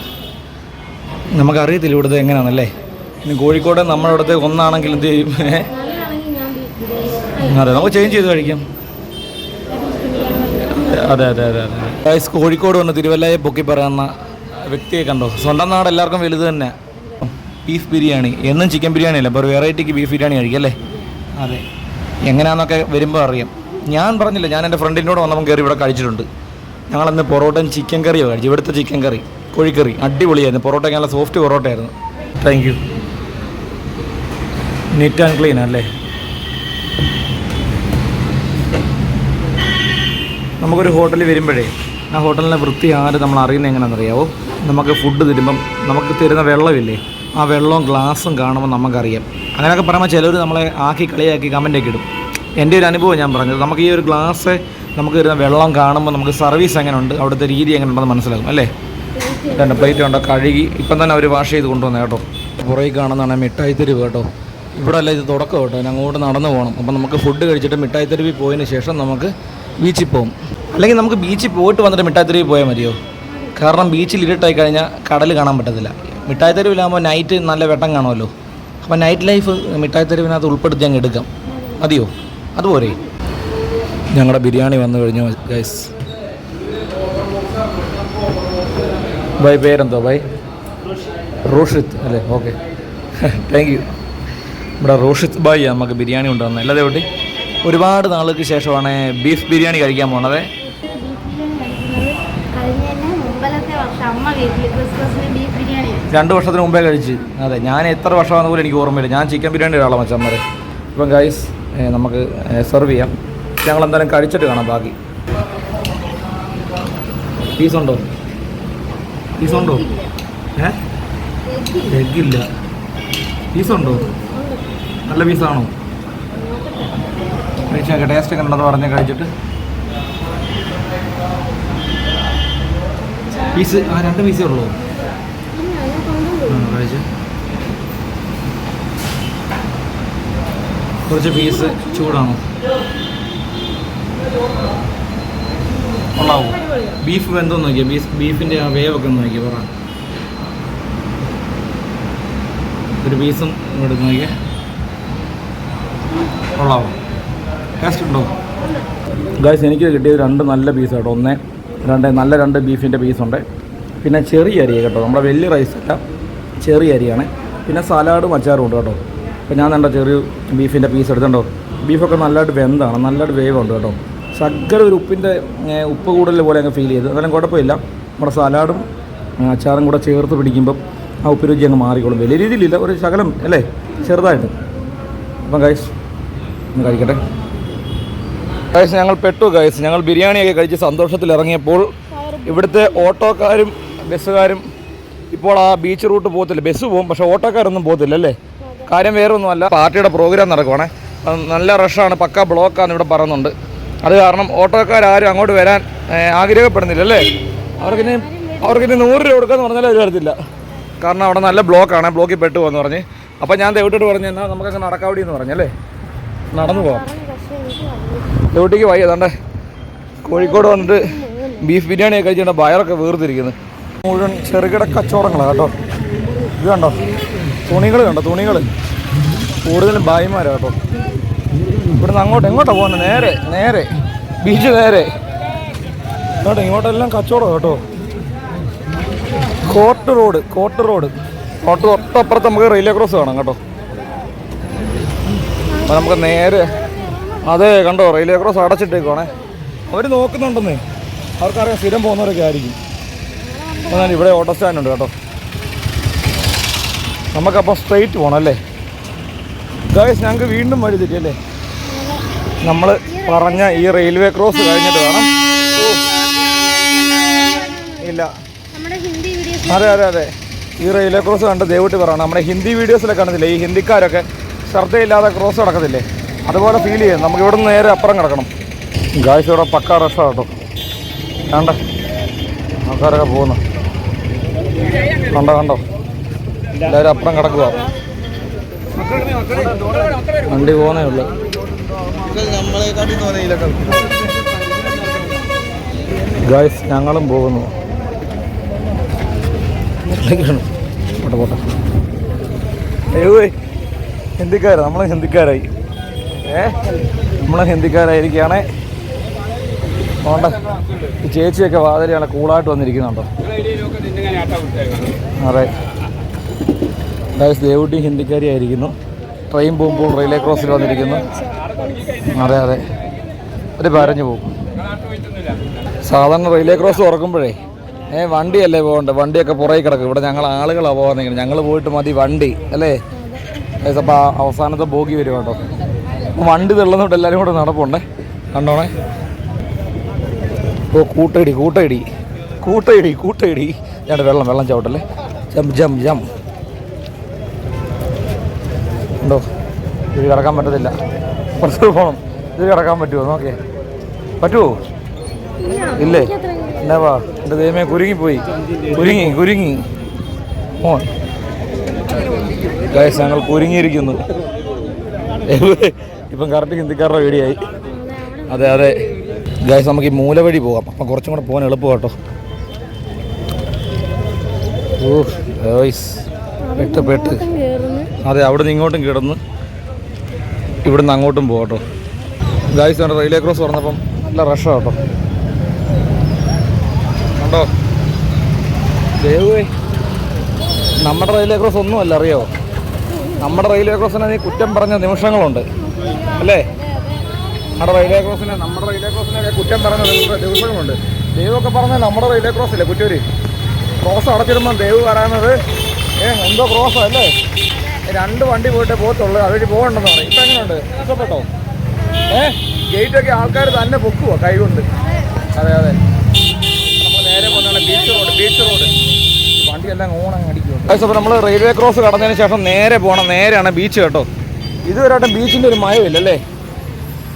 നമുക്കറിയത്തില്ല ഇവിടുത്തെ എങ്ങനെയാണല്ലേ. ഇനി കോഴിക്കോട് നമ്മുടെ ഇവിടുത്തെ ഒന്നാണെങ്കിൽ എന്ത് ചെയ്യും? അതെ, നമുക്ക് ചേഞ്ച് ചെയ്ത് കഴിക്കാം. അതെ അതെ അതെ അതെ. കോഴിക്കോട് വന്ന് തിരുവല്ലയെ പൊക്കി പറയുന്ന വ്യക്തിയെ കണ്ടോ. സ്വന്തം നാട് എല്ലാവർക്കും വലുത് തന്നെ. ബീഫ് ബിരിയാണി എന്നും ചിക്കൻ ബിരിയാണി അല്ല, അപ്പോൾ ഒരു വെറൈറ്റിക്ക് ബീഫ് ബിരിയാണി കഴിക്കും അല്ലേ. അതെ, എങ്ങനെയാണെന്നൊക്കെ വരുമ്പോൾ അറിയാം. ഞാൻ പറഞ്ഞില്ല, ഞാൻ എൻ്റെ ഫ്രണ്ടിനോട് വന്നപ്പോൾ കയറി ഇവിടെ കഴിച്ചിട്ടുണ്ട്. ഞങ്ങളന്ന് പൊറോട്ടയും ചിക്കൻ കറിയോ കഴിച്ചു. ഇവിടുത്തെ ചിക്കൻ കറി, കോഴിക്കറി അടിപൊളിയായിരുന്നു. പൊറോട്ടയ്ക്ക് നല്ല സോഫ്റ്റ് പൊറോട്ടയായിരുന്നു. Thank you. Neat and clean അല്ലേ. നമുക്കൊരു ഹോട്ടലിൽ വരുമ്പോഴേ ആ ഹോട്ടലിനെ വൃത്തി ആരും നമ്മൾ അറിയുന്നത് എങ്ങനെയാണെന്നറിയാവോ? നമുക്ക് ഫുഡ് തരുമ്പം നമുക്ക് തരുന്ന വെള്ളമില്ലേ, ആ വെള്ളവും ഗ്ലാസും കാണുമ്പോൾ നമുക്കറിയാം. അങ്ങനെയൊക്കെ പറയുമ്പോൾ ചിലർ നമ്മളെ ആക്കി കളിയാക്കി കമൻ്റൊക്കെ ഇടും. എൻ്റെ ഒരു അനുഭവം ഞാൻ പറഞ്ഞത്. നമുക്ക് ഈ ഒരു ഗ്ലാസ് നമുക്ക് തരുന്ന വെള്ളം കാണുമ്പോൾ നമുക്ക് സർവീസ് എങ്ങനെയുണ്ട്, അവിടുത്തെ രീതി എങ്ങനെ ഉണ്ടെന്ന് മനസ്സിലാകും അല്ലേ. രണ്ട് പ്ലേറ്റ് ഉണ്ടോ കഴുകി ഇപ്പം തന്നെ അവർ വാഷ് ചെയ്ത് കൊണ്ടുവന്നത് കേട്ടോ. പുറകെ കാണുന്നതാണ് മിഠായി തെരുവ് കേട്ടോ. ഇവിടെ അല്ല ഇത് തുടക്കം കേട്ടോ. അങ്ങോട്ട് നടന്നു പോകണം. അപ്പം നമുക്ക് ഫുഡ് കഴിച്ചിട്ട് മിഠായി തെരുവിൽ പോയതിന് ശേഷം നമുക്ക് ബീച്ചിൽ പോകും. അല്ലെങ്കിൽ നമുക്ക് ബീച്ചിൽ പോയിട്ട് വന്നിട്ട് മിഠായി തെരുവിൽ പോയാൽ മതിയോ? കാരണം ബീച്ചിൽ ഇരുട്ടായി കഴിഞ്ഞാൽ കടൽ കാണാൻ പറ്റത്തില്ല. മിഠായി തെരുവിലാകുമ്പോൾ നൈറ്റ് നല്ല വെട്ടം കാണുമല്ലോ. അപ്പോൾ നൈറ്റ് ലൈഫ് മിഠായി തെരുവിനകത്ത് ഉൾപ്പെടുത്തി അങ്ങ് എടുക്കാം. മതിയോ? അതുപോലെ ഞങ്ങളുടെ ബിരിയാണി വന്നു കഴിഞ്ഞു ഗൈസ്. ബൈ, പേരെന്തോ ബൈ? റോഷിത്ത് അല്ലേ? Okay, thank you. ഇവിടെ റോഷിത്ത് ബായി നമുക്ക് ബിരിയാണി കൊണ്ടുവന്നത്. അല്ലാതെ കുട്ടി ഒരുപാട് നാളുകൾക്ക് ശേഷമാണ് ബീഫ് ബിരിയാണി കഴിക്കാൻ പോണത്. 2 വർഷത്തിന് മുമ്പേ കഴിച്ച്. അതെ, ഞാൻ എത്ര വർഷമാണെന്ന് പോലും എനിക്ക് ഓർമ്മയില്ല. ഞാൻ ചിക്കൻ ബിരിയാണി ഒരാളാണ് മച്ചന്മാരെ. ഇപ്പം ഗൈസ് നമുക്ക് സെർവ് ചെയ്യാം. ഞങ്ങൾ എന്തായാലും കഴിച്ചിട്ട് കാണാം ബാക്കി. പീസുണ്ടോ? പീസുണ്ടോ? എഗ്ഗില്ല. പീസുണ്ടോ? നല്ല പീസാണോ? കഴിച്ചൊക്കെ ടേസ്റ്റ് ഒക്കെ ഉണ്ടെന്ന് പറഞ്ഞ് കഴിച്ചിട്ട് പീസ് 2 പീസേ ഉള്ളൂ. കഴിച്ച് കുറച്ച് പീസ് ചൂടാണോ? കൊള്ളാവോ? ബീഫ് വെന്തോന്ന് നോക്കിയാൽ ബീഫിൻ്റെ ആ വേവൊക്കെ ഒന്ന് നോക്കിയാൽ പറ. ഒരു പീസും എടുത്ത് നോക്കിയാൽ കൊള്ളാവോ? ടേസ്റ്റ് ഉണ്ടോ? ഗായ്സ് എനിക്ക് കിട്ടിയത് 2 നല്ല പീസ് കേട്ടോ. 2 ബീഫിൻ്റെ പീസുണ്ട്. പിന്നെ ചെറിയ അരി കേട്ടോ, നമ്മുടെ വലിയ റൈസ് അല്ല, ചെറിയ അരിയാണ്. പിന്നെ സലാഡും അച്ചാറും ഉണ്ട് കേട്ടോ. അപ്പോൾ ഞാൻ കണ്ടോ ചെറിയ ബീഫിൻ്റെ പീസ് എടുത്തുണ്ടോ. ബീഫൊക്കെ നല്ലതായിട്ട് വെന്താണ്, നല്ലതായിട്ട് വേവുണ്ട് കേട്ടോ. ശകലം ഒരു ഉപ്പ് കൂടുതൽ പോലെ അങ്ങ് ഫീൽ ചെയ്ത്. എന്നാലും കുഴപ്പമില്ല. നമ്മുടെ സലാഡും അച്ചാറും കൂടെ ചേർത്ത് പിടിക്കുമ്പം ആ ഉപ്പ് രുചി അങ്ങ് മാറിക്കോളും. വലിയ രീതിയിലില്ല, ഒരു ശകലം അല്ലേ, ചെറുതായിട്ട്. അപ്പം ഗൈസ് ഒന്ന് കഴിക്കട്ടെ. ഗൈസ് ഞങ്ങൾ പെട്ടു ഗൈസ്. ഞങ്ങൾ ബിരിയാണിയൊക്കെ കഴിച്ച് സന്തോഷത്തിൽ ഇറങ്ങിയപ്പോൾ ഇവിടുത്തെ ഓട്ടോക്കാരും ബസ്സുകാരും ഇപ്പോൾ ആ ബീച്ച് റൂട്ട് പോകത്തില്ല. ബസ് പോകും, പക്ഷേ ഓട്ടോക്കാരൊന്നും പോകത്തില്ല അല്ലേ. കാര്യം വേറെ ഒന്നുമല്ല, പാർട്ടിയുടെ പ്രോഗ്രാം നടക്കുവാണേ. നല്ല റഷാണ്, പക്ക ബ്ലോക്കാന്ന് ഇവിടെ പറയുന്നുണ്ട്. അത് കാരണം ഓട്ടോക്കാരും അങ്ങോട്ട് വരാൻ ആഗ്രഹപ്പെടുന്നില്ല അല്ലേ. അവർക്കിനി 100 രൂപ കൊടുക്കാമെന്ന് പറഞ്ഞാൽ അവർ വരത്തില്ല. കാരണം അവിടെ നല്ല ബ്ലോക്കാണ്, ബ്ലോക്കിൽ പെട്ടു പോകുമെന്ന് പറഞ്ഞ്. അപ്പോൾ ഞാൻ ദേവട്ടിയോട് പറഞ്ഞു എന്നാൽ നമുക്കങ്ങ് നടക്കാവടി എന്ന് പറഞ്ഞല്ലേ, നടന്നു പോകാം. ദേവട്ടിക്ക് വയ്യ, അതാണ്ടേ കോഴിക്കോട് വന്നിട്ട് ബീഫ് ബിരിയാണിയൊക്കെ കഴിച്ചിട്ട് വയറൊക്കെ വീർത്തിരിക്കുന്നു. മുഴുവൻ ചെറുകിട കച്ചവടങ്ങളാണ് കേട്ടോ. ഇത് കണ്ടോ, തുണികൾ കണ്ടോ, തുണികൾ കൂടുതലും ഭായിമാരാണ് കേട്ടോ. ഇവിടുന്ന് അങ്ങോട്ട് എങ്ങോട്ടാണ് പോകുന്നത്? നേരെ നേരെ ബീച്ച് നേരെ കേട്ടോ. ഇങ്ങോട്ടെല്ലാം കച്ചവടം കേട്ടോ. കോട്ട് റോഡ് തൊട്ടപ്പുറത്ത് നമുക്ക് റെയിൽവേ ക്രോസ് കാണാം കേട്ടോ. അപ്പം നമുക്ക് നേരെ അതെ കണ്ടോ, റെയിൽവേ ക്രോസ് അടച്ചിട്ടേക്കുവാണേ. അവർ നോക്കുന്നുണ്ടെന്നേ, അവർക്കറിയാം സ്ഥിരം പോകുന്നവരൊക്കെ ആയിരിക്കും. എന്നാൽ ഇവിടെ ഓട്ടോ സ്റ്റാൻഡ് ഉണ്ട് കേട്ടോ. നമുക്കപ്പോൾ സ്ട്രെയിറ്റ് പോകണം അല്ലേ ഗായ്സ്? ഞങ്ങൾക്ക് വീണ്ടും വഴി തെറ്റിയല്ലേ? നമ്മൾ പറഞ്ഞ ഈ റെയിൽവേ ക്രോസ് കഴിഞ്ഞിട്ട് വേണം. ഇല്ല, അതെ ഈ റെയിൽവേ ക്രോസ് കണ്ട് ദേവട്ടി പറയണം. നമ്മുടെ ഹിന്ദി വീഡിയോസിലൊക്കെ കാണുന്നില്ലേ, ഈ ഹിന്ദിക്കാരൊക്കെ ശ്രദ്ധയില്ലാതെ ക്രോസ് കിടക്കത്തില്ലേ, അതുപോലെ ഫീൽ ചെയ്യും. നമുക്ക് ഇവിടെ നിന്ന് നേരെ അപ്പുറം കിടക്കണം. ഗായ്സ് ഇവിടെ പക്കാ റഷാണ് കേട്ടോ. കണ്ടോ ആൾക്കാരൊക്കെ പോകുന്നു, കണ്ടോ എല്ലാവരും അപ്പുറം കിടക്കുക. വണ്ടി പോകുന്നേ ഉള്ളു. ഗായ്സ് ഞങ്ങളും പോകുന്നു. പോട്ടെ ഹിന്ദിക്കാരാ, നമ്മളെ ഹിന്ദിക്കാരായി. നമ്മളെ ഹിന്ദിക്കാരായിരിക്കുകയാണേ. അതുകൊണ്ട് ഈ ചേച്ചിയൊക്കെ വാതിലാണ് കൂളായിട്ട് വന്നിരിക്കുന്നുണ്ടോ. അതെ ഗായ്സ്, ദേവുട്ടി ഹിന്ദിക്കാരി ആയിരിക്കുന്നു. ട്രെയിൻ പോകുമ്പോൾ റെയിൽവേ ക്രോസിൽ വന്നിരിക്കുന്നു. അതെ ഒരു പരഞ്ഞു പോകും. സാധാരണ റെയിൽവേ ക്രോസ് തുറക്കുമ്പോഴേ വണ്ടിയല്ലേ പോകണ്ടേ, വണ്ടിയൊക്കെ പുറകെ കിടക്കും. ഇവിടെ ഞങ്ങൾ ആളുകളാണ് പോകാൻ നിൽക്കുന്നത്. ഞങ്ങൾ പോയിട്ട് മതി വണ്ടി അല്ലേ. അപ്പോൾ അവസാനത്തെ ബോഗി വരും കേട്ടോ. വണ്ടി തള്ളുന്നോട്ട് എല്ലാവരും കൂടെ നടപ്പുണ്ടേ, കണ്ടോണേ. ഓ കൂട്ടയിടി ഞാൻ വെള്ളം ചവിട്ടല്ലേ. ജം ഉണ്ടോ? ഇത് കിടക്കാൻ പറ്റത്തില്ല, കുറച്ച് പോകണം. ഇത് കിടക്കാൻ പറ്റുമോ നോക്കേ? പറ്റുമോ? ഇല്ലേ? എന്നാ വാ, എൻ്റെ ദൈവമേ കുരുങ്ങിപ്പോയി. കുരുങ്ങി മോൻ. ഗായ്സ് ഞങ്ങൾ കുരുങ്ങിയിരിക്കുന്നു. ഇപ്പം കറക്റ്റ് ഹിന്ദിക്കാരുടെ വീടിയായി. അതെ ഗായ്സ്, നമുക്ക് ഈ മൂല വഴി പോകാം. അപ്പം കുറച്ചും കൂടെ പോകാൻ എളുപ്പം കേട്ടോ. ഗായ്സ് പെട്ട് അതെ, അവിടെ നിന്ന് ഇങ്ങോട്ടും കിടന്ന് ഇവിടുന്ന് അങ്ങോട്ടും പോകാം കേട്ടോ. ഗായ്സ് ആണ് റെയിൽവേ ക്രോസ് തുറന്നപ്പം നല്ല റഷാണ് കേട്ടോ. കണ്ടോ ദേവേ, നമ്മുടെ റെയിൽവേ ക്രോസ് ഒന്നുമല്ല, അറിയോ? നമ്മുടെ റെയിൽവേ ക്രോസിനെ നീ കുറ്റം പറഞ്ഞ നിമിഷങ്ങളുണ്ട് അല്ലേ? നമ്മുടെ റെയിൽവേ ക്രോസിനെ കുറ്റം പറഞ്ഞ ദിവസങ്ങളുണ്ട്. ദൈവമൊക്കെ പറഞ്ഞാൽ നമ്മുടെ റെയിൽവേ ക്രോസ് ഇല്ലേ കുറ്റൂര് ക്രോസ് അടച്ചിടുമ്പോൾ ദൈവ് പറയുന്നത് എന്തോ ക്രോസാണ് അല്ലേ? 2 വണ്ടി പോയിട്ടേ പോകത്തുള്ളൂ, അതുവഴി പോകണ്ടെന്ന് പറയും. ഇപ്പം എങ്ങനെയുണ്ട്? ഇഷ്ടപ്പെട്ടോ? ഗേറ്റൊക്കെ ആൾക്കാർ തന്നെ പൊക്കുവോ കൈ കൊണ്ട്? അതെ നമ്മൾ നേരെ പോകുന്ന ബീച്ച് റോഡ് വണ്ടിയെല്ലാം ഓണം അടിക്കുമോ. അപ്പോൾ നമ്മൾ റെയിൽവേ ക്രോസ് കടന്നതിന് ശേഷം നേരെ പോകണം. നേരെയാണ് ബീച്ച് കേട്ടോ. ഇതുവരെയായിട്ടും ബീച്ചിൻ്റെ ഒരു മയമില്ലല്ലേ?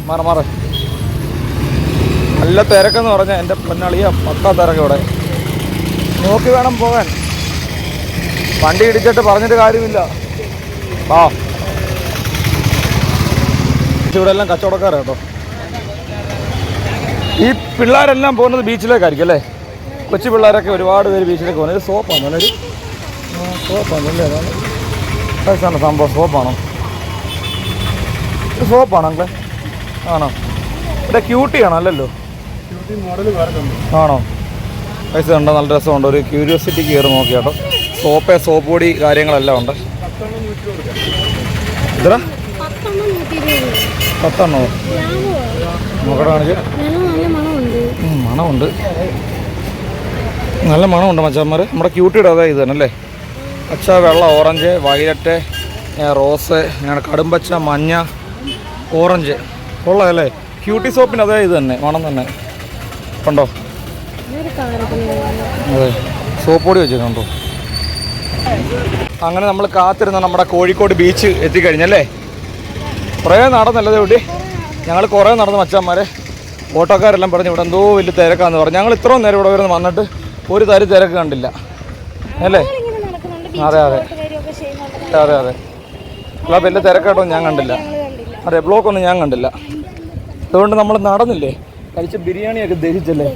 മാറ നല്ല തിരക്കെന്ന് പറഞ്ഞാൽ എൻ്റെ പൊന്നാളിയ പക്കാ തിരക്ക്. ഇവിടെ നോക്കി വേണം പോകാൻ. വണ്ടി ഇടിച്ചിട്ട് പറഞ്ഞിട്ട് കാര്യമില്ല. ഇവിടെ എല്ലാം കച്ചവടക്കാരാണ് കേട്ടോ. ഈ പിള്ളേരെല്ലാം പോകുന്നത് ബീച്ചിലേക്കായിരിക്കും അല്ലേ? കൊച്ചു പിള്ളേരൊക്കെ ഒരുപാട് പേര് ബീച്ചിലേക്ക് പോകുന്നത്. ഇത് സോപ്പാണോ? അല്ലേ സോപ്പാണല്ലേ? അതാണ് സംഭവം. സോപ്പാണോ അല്ലേ? ആണോ? ഇവിടെ ക്യൂട്ടിയാണോ? അല്ലല്ലോ, ആണോ? പൈസ ഉണ്ടോ? നല്ല രസമുണ്ട്. ഒരു ക്യൂരിയോസിറ്റി കയറി നോക്കി കേട്ടോ. സോപ്പ് പൊടി കാര്യങ്ങളെല്ലാം ഉണ്ട്. എത്ര? 10 നോക്കട്ടെ, കാണിച്ച്. മണമുണ്ട്, നല്ല മണമുണ്ട് മച്ചാന്മാർ. നമ്മുടെ ക്യൂട്ടിയുടെ അതായത് ഇത് തന്നെ അല്ലേ? പച്ച, വെള്ള, ഓറഞ്ച്, വയലറ്റ്, റോസ്, കടുംപച്ച, മഞ്ഞ, ഓറഞ്ച് കൊള്ളാമല്ലേ? ക്യൂട്ടി സോപ്പിന് അതേ ഇത് തന്നെ, മണം തന്നെ. കണ്ടോ? അതെ, സോപ്പ് പൊടി വെച്ചിട്ടുണ്ടോ? അങ്ങനെ നമ്മൾ കാത്തിരുന്ന നമ്മുടെ കോഴിക്കോട് ബീച്ച് എത്തിക്കഴിഞ്ഞല്ലേ? കുറേ നടന്നല്ലേ ഇവിടെ? ഞങ്ങൾ കുറേ നടന്ന് മച്ചാന്മാരെ. ഓട്ടോക്കാരെല്ലാം പറഞ്ഞ് ഇവിടെ എന്തോ വലിയ തിരക്കാന്ന് പറഞ്ഞു. ഞങ്ങൾ ഇത്രയും നേരം ഇവിടെ വരുന്ന വന്നിട്ട് ഒരു തരി തിരക്ക് കണ്ടില്ല അല്ലേ? അതെ അതെ അതെ അതെ അല്ല വലിയ തിരക്കായിട്ടൊന്നും ഞാൻ കണ്ടില്ല. അതെ ബ്ലോക്കൊന്നും ഞാൻ കണ്ടില്ല. അതുകൊണ്ട് നമ്മൾ നടന്നില്ലേ, കഴിച്ച ബിരിയാണിയൊക്കെ ദഹിച്ചല്ലേ.